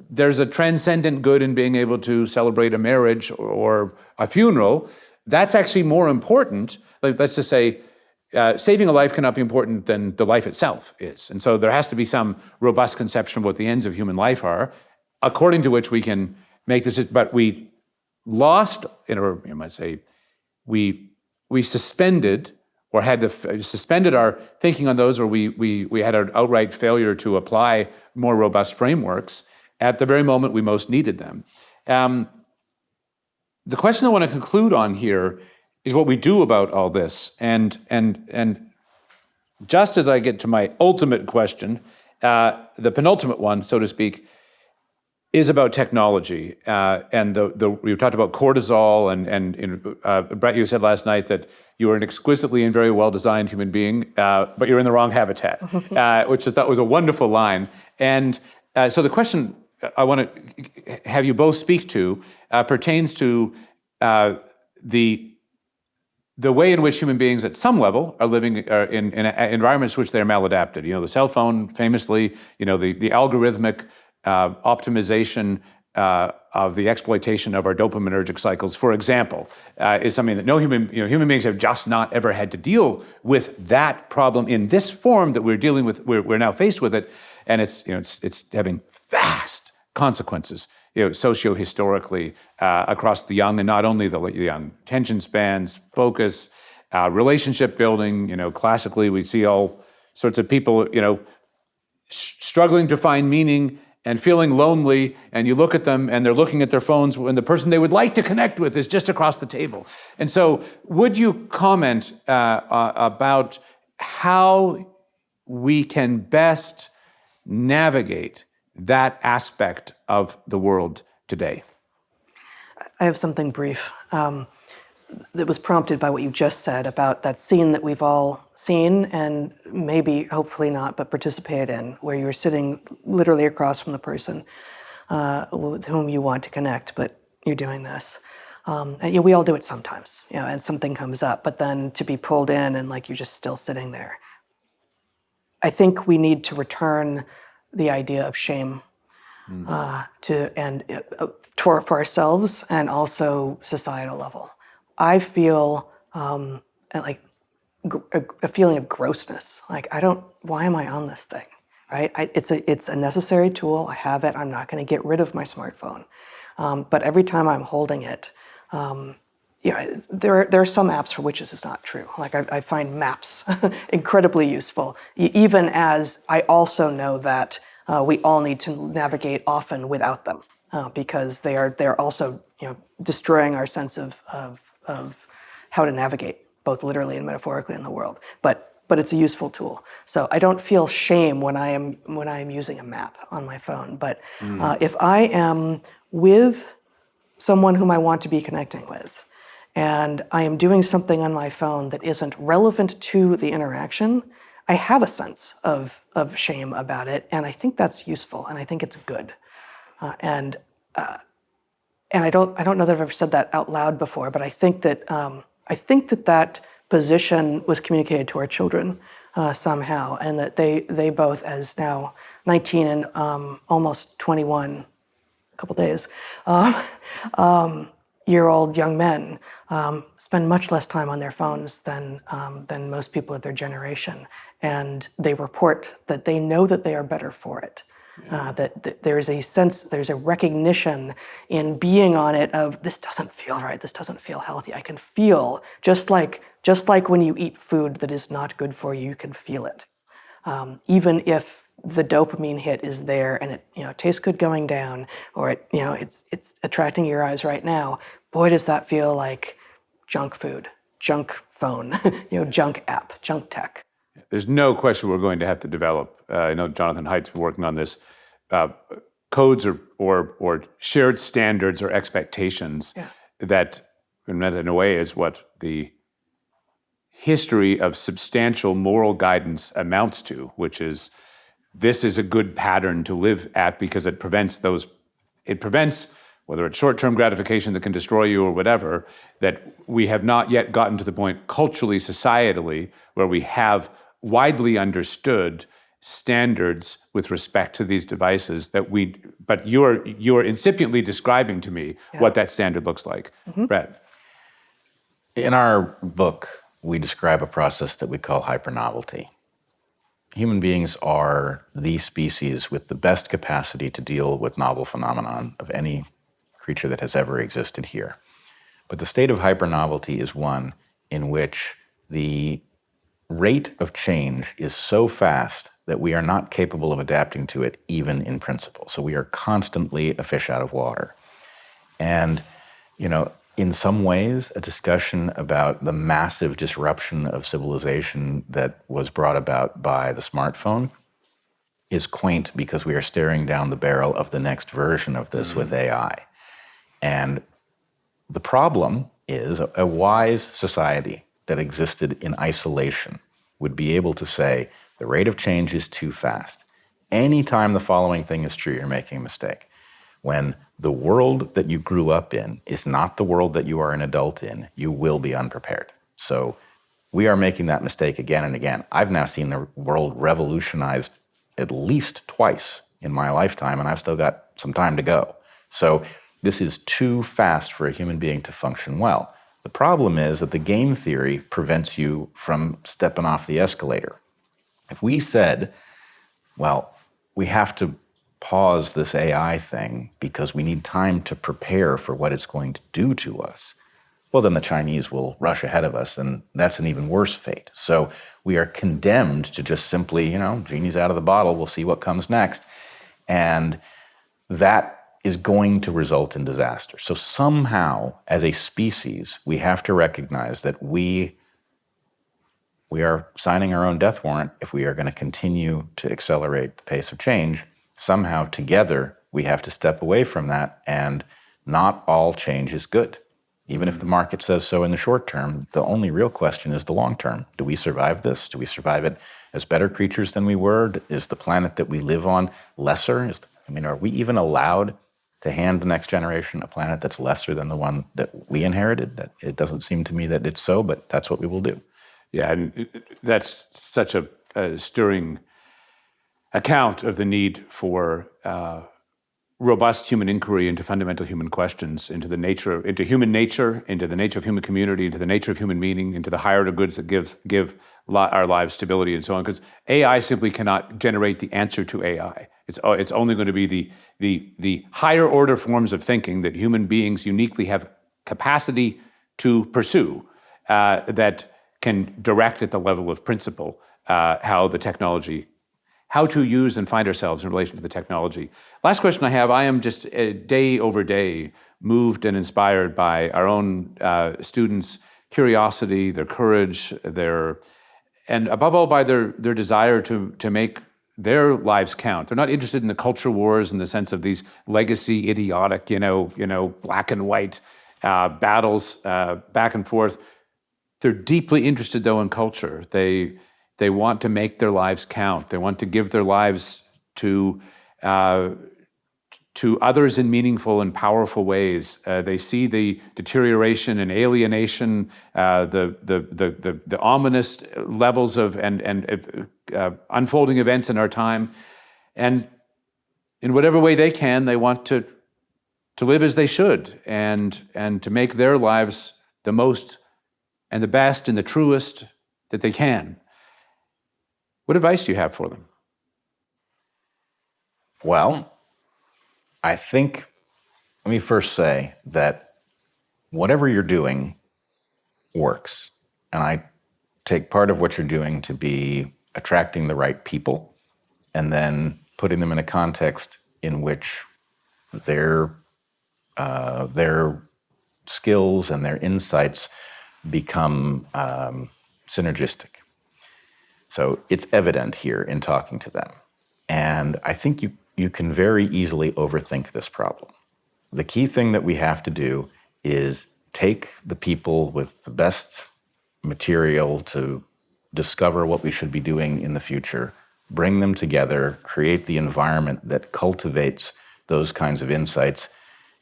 Speaker 1: there's a transcendent good in being able to celebrate a marriage or a funeral. That's actually more important. Like, let's just say, saving a life cannot be important than the life itself is. And so there has to be some robust conception of what the ends of human life are, according to which we can make this. But we lost, or you might say, we suspended or suspended our thinking on those, or we had an outright failure to apply more robust frameworks at the very moment we most needed them. The question I want to conclude on here is what we do about all this. And just as I get to my ultimate question, the penultimate one, so to speak, is about technology. And we talked about cortisol, and Bret, you said last night that you are an exquisitely and very well-designed human being, but you're in the wrong habitat, which I thought was a wonderful line. And so the question I want to have you both speak to pertains to the way in which human beings at some level are living in environments in which they're maladapted. The cell phone, famously, the algorithmic optimization of the exploitation of our dopaminergic cycles, for example, is something that no human beings have just not ever had to deal with that problem in this form that we're dealing with. We're now faced with it, and it's having vast consequences, socio-historically across the young, and not only the young. Attention spans, focus, relationship building. Classically, we see all sorts of people, struggling to find meaning and feeling lonely, and you look at them and they're looking at their phones when the person they would like to connect with is just across the table. And so would you comment about how we can best navigate that aspect of the world today.
Speaker 3: I have something brief that was prompted by what you just said about that scene that we've all seen and maybe, hopefully not, but participated in, where you're sitting literally across from the person with whom you want to connect, but you're doing this. And we all do it sometimes, and something comes up, but then to be pulled in and like you're just still sitting there. I think we need to return the idea of shame for ourselves and also societal level. I feel like a feeling of grossness. Like why am I on this thing, right? It's a necessary tool. I have it. I'm not going to get rid of my smartphone. But every time I'm holding it, there are some apps for which this is not true. Like I find maps incredibly useful, even as I also know that we all need to navigate often without them because they're also destroying our sense of how to navigate both literally and metaphorically in the world. But it's a useful tool. So I don't feel shame when I am using a map on my phone. But if I am with someone whom I want to be connecting with, and I am doing something on my phone that isn't relevant to the interaction, I have a sense of shame about it, and I think that's useful, and I think it's good. And I don't know that I've ever said that out loud before, but I think that that position was communicated to our children somehow, and that they both, as now 19 and almost 21, a couple days, year-old young men spend much less time on their phones than most people of their generation, and they report that they know that they are better for it. That there's a sense, there's a recognition in being on it of this doesn't feel right, this doesn't feel healthy. I can feel just like when you eat food that is not good for you, you can feel it, even if the dopamine hit is there and it tastes good going down, or it's attracting your eyes right now. Boy, does that feel like junk food, junk phone, junk app, junk tech.
Speaker 1: There's no question we're going to have to develop. I know Jonathan Haidt's been working on this. Codes or shared standards or expectations that, in a way, is what the history of substantial moral guidance amounts to, which is this is a good pattern to live at because it prevents whether it's short-term gratification that can destroy you or whatever, that we have not yet gotten to the point culturally, societally, where we have widely understood standards with respect to these devices but you're incipiently describing to me what that standard looks like. Bret.
Speaker 2: In our book, we describe a process that we call hyper-novelty. Human beings are the species with the best capacity to deal with novel phenomenon of any creature that has ever existed here. But the state of hyper-novelty is one in which the rate of change is so fast that we are not capable of adapting to it even in principle. So we are constantly a fish out of water. And, in some ways, a discussion about the massive disruption of civilization that was brought about by the smartphone is quaint because we are staring down the barrel of the next version of this with AI. And the problem is a wise society that existed in isolation would be able to say, the rate of change is too fast. Anytime the following thing is true, you're making a mistake. When the world that you grew up in is not the world that you are an adult in, you will be unprepared. So we are making that mistake again and again. I've now seen the world revolutionized at least twice in my lifetime, and I've still got some time to go. So this is too fast for a human being to function well. The problem is that the game theory prevents you from stepping off the escalator. If we said, well, we have to pause this AI thing because we need time to prepare for what it's going to do to us, well, then the Chinese will rush ahead of us, and that's an even worse fate. So we are condemned to just simply, genie's out of the bottle, we'll see what comes next. And that is going to result in disaster. So somehow, as a species, we have to recognize that we we are signing our own death warrant if we are going to continue to accelerate the pace of change. Somehow, together, we have to step away from that, and not all change is good. Even if the market says so in the short term, the only real question is the long term. Do we survive this? Do we survive it as better creatures than we were? Is the planet that we live on lesser? Are we even allowed to hand the next generation a planet that's lesser than the one that we inherited? It doesn't seem to me that it's so, but that's what we will do.
Speaker 1: Yeah, and that's such a stirring account of the need for robust human inquiry into fundamental human questions, into human nature, into the nature of human community, into the nature of human meaning, into the higher order goods that give our lives stability and so on. Because AI simply cannot generate the answer to AI. It's only going to be the higher order forms of thinking that human beings uniquely have capacity to pursue that can direct at the level of principle how to use and find ourselves in relation to the technology. Last question I have, I am just day over day moved and inspired by our own students' curiosity, their courage, and above all by their desire to make their lives count. They're not interested in the culture wars in the sense of these legacy, idiotic, black and white battles back and forth. They're deeply interested, though, in culture. They want to make their lives count. They want to give their lives to others in meaningful and powerful ways. They see the deterioration and alienation, the ominous levels of and unfolding events in our time, and in whatever way they can, they want to live as they should and to make their lives the most and the best and the truest that they can. What advice do you have for them?
Speaker 2: Well, I think, let me first say that whatever you're doing works. And I take part of what you're doing to be attracting the right people and then putting them in a context in which their skills and their insights become synergistic. So it's evident here in talking to them. And I think you can very easily overthink this problem. The key thing that we have to do is take the people with the best material to discover what we should be doing in the future, bring them together, create the environment that cultivates those kinds of insights,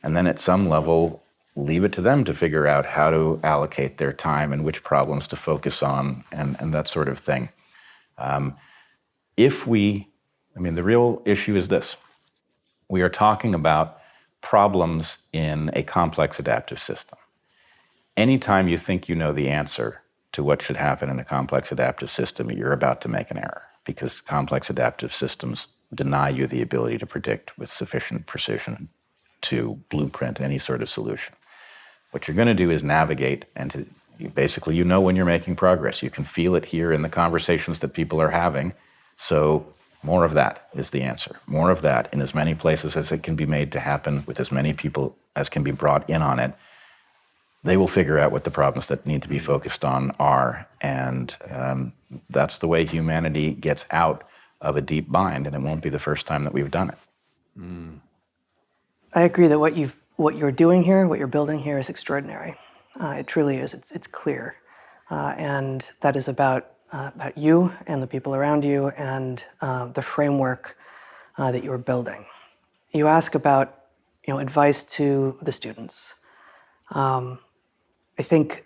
Speaker 2: and then at some level, leave it to them to figure out how to allocate their time and which problems to focus on and that sort of thing. The real issue is this. We are talking about problems in a complex adaptive system. Anytime you think you know the answer to what should happen in a complex adaptive system, you're about to make an error, because complex adaptive systems deny you the ability to predict with sufficient precision to blueprint any sort of solution. What you're going to do is navigate and you know when you're making progress. You can feel it here in the conversations that people are having. So more of that is the answer. More of that in as many places as it can be made to happen with as many people as can be brought in on it. They will figure out what the problems that need to be focused on are. And that's the way humanity gets out of a deep bind, and it won't be the first time that we've done it.
Speaker 3: I agree that what you're doing here, what you're building here is extraordinary. It truly is. It's clear. And that is about you and the people around you and the framework that you're building. You ask about advice to the students. I think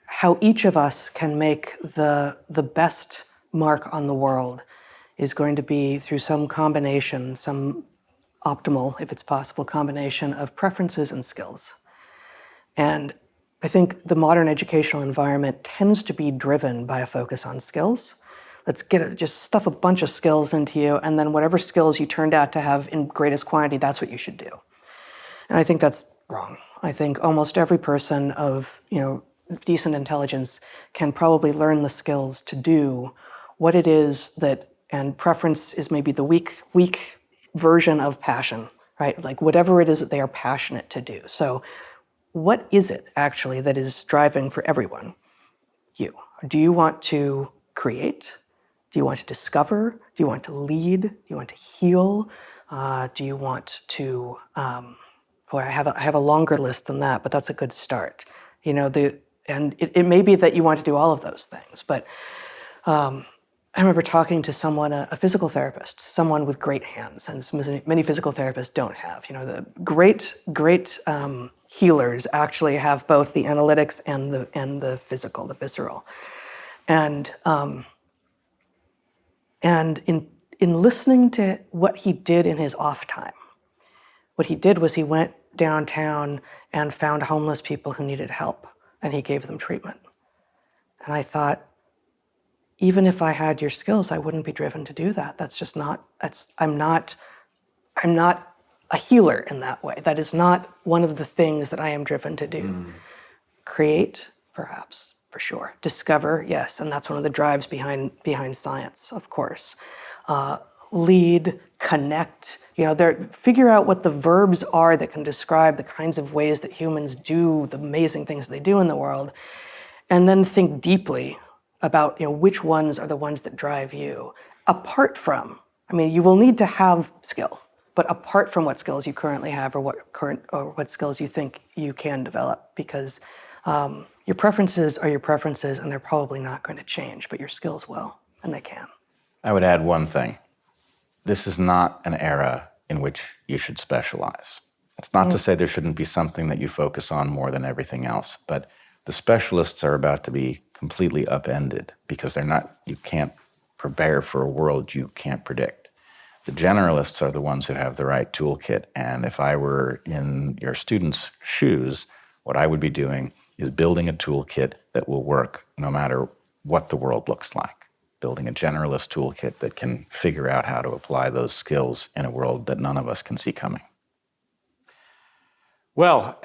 Speaker 3: how each of us can make the best mark on the world is going to be through some combination, some optimal, if it's possible, combination of preferences and skills. And I think the modern educational environment tends to be driven by a focus on skills. Let's just stuff a bunch of skills into you, and then whatever skills you turned out to have in greatest quantity, that's what you should do. And I think that's wrong. I think almost every person of decent intelligence can probably learn the skills to do what it is that, and preference is maybe the weak version of passion, right? Like whatever it is that they are passionate to do. So what is it actually that is driving for everyone? You. Do you want to create? Do you want to discover? Do you want to lead? Do you want to heal? Do you want to? Boy, I have a longer list than that, but that's a good start. And it may be that you want to do all of those things, but I remember talking to someone, a physical therapist, someone with great hands, and many physical therapists don't have. The great healers actually have both the analytics and the physical, the visceral. And in listening to what he did in his off time, what he did was he went downtown and found homeless people who needed help, and he gave them treatment. And I thought, even if I had your skills, I wouldn't be driven to do that. That's just not. I'm not a healer in that way. That is not one of the things that I am driven to do. Create, perhaps, for sure. Discover, yes, and that's one of the drives behind science, of course. Lead, connect. Figure out what the verbs are that can describe the kinds of ways that humans do the amazing things they do in the world, and then think deeply about which ones are the ones that drive you. Apart from, you will need to have skill, but apart from what skills you currently have or what skills you think you can develop, because your preferences are your preferences, and they're probably not going to change, but your skills will, and they can.
Speaker 2: I would add one thing. This is not an era in which you should specialize. It's not to say there shouldn't be something that you focus on more than everything else, but the specialists are about to be completely upended because you can't prepare for a world you can't predict. The generalists are the ones who have the right toolkit, and if I were in your students' shoes, what I would be doing is building a toolkit that will work no matter what the world looks like. Building a generalist toolkit that can figure out how to apply those skills in a world that none of us can see coming.
Speaker 1: Well,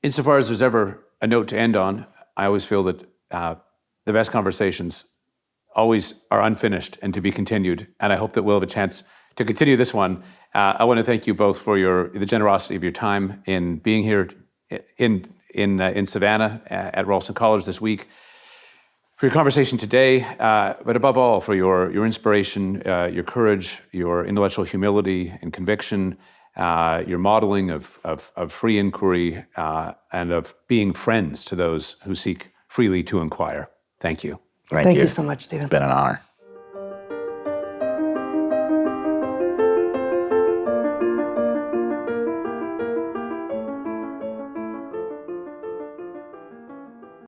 Speaker 1: insofar as there's ever a note to end on, I always feel that the best conversations always are unfinished and to be continued, and I hope that we'll have a chance to continue this one. I want to thank you both for the generosity of your time in being here in Savannah at Ralston College this week, for your conversation today, but above all, for your inspiration, your courage, your intellectual humility and conviction, your modeling of free inquiry, and of being friends to those who seek freely to inquire. Thank you.
Speaker 3: Thank you so much, Stephen.
Speaker 2: It's been an honor.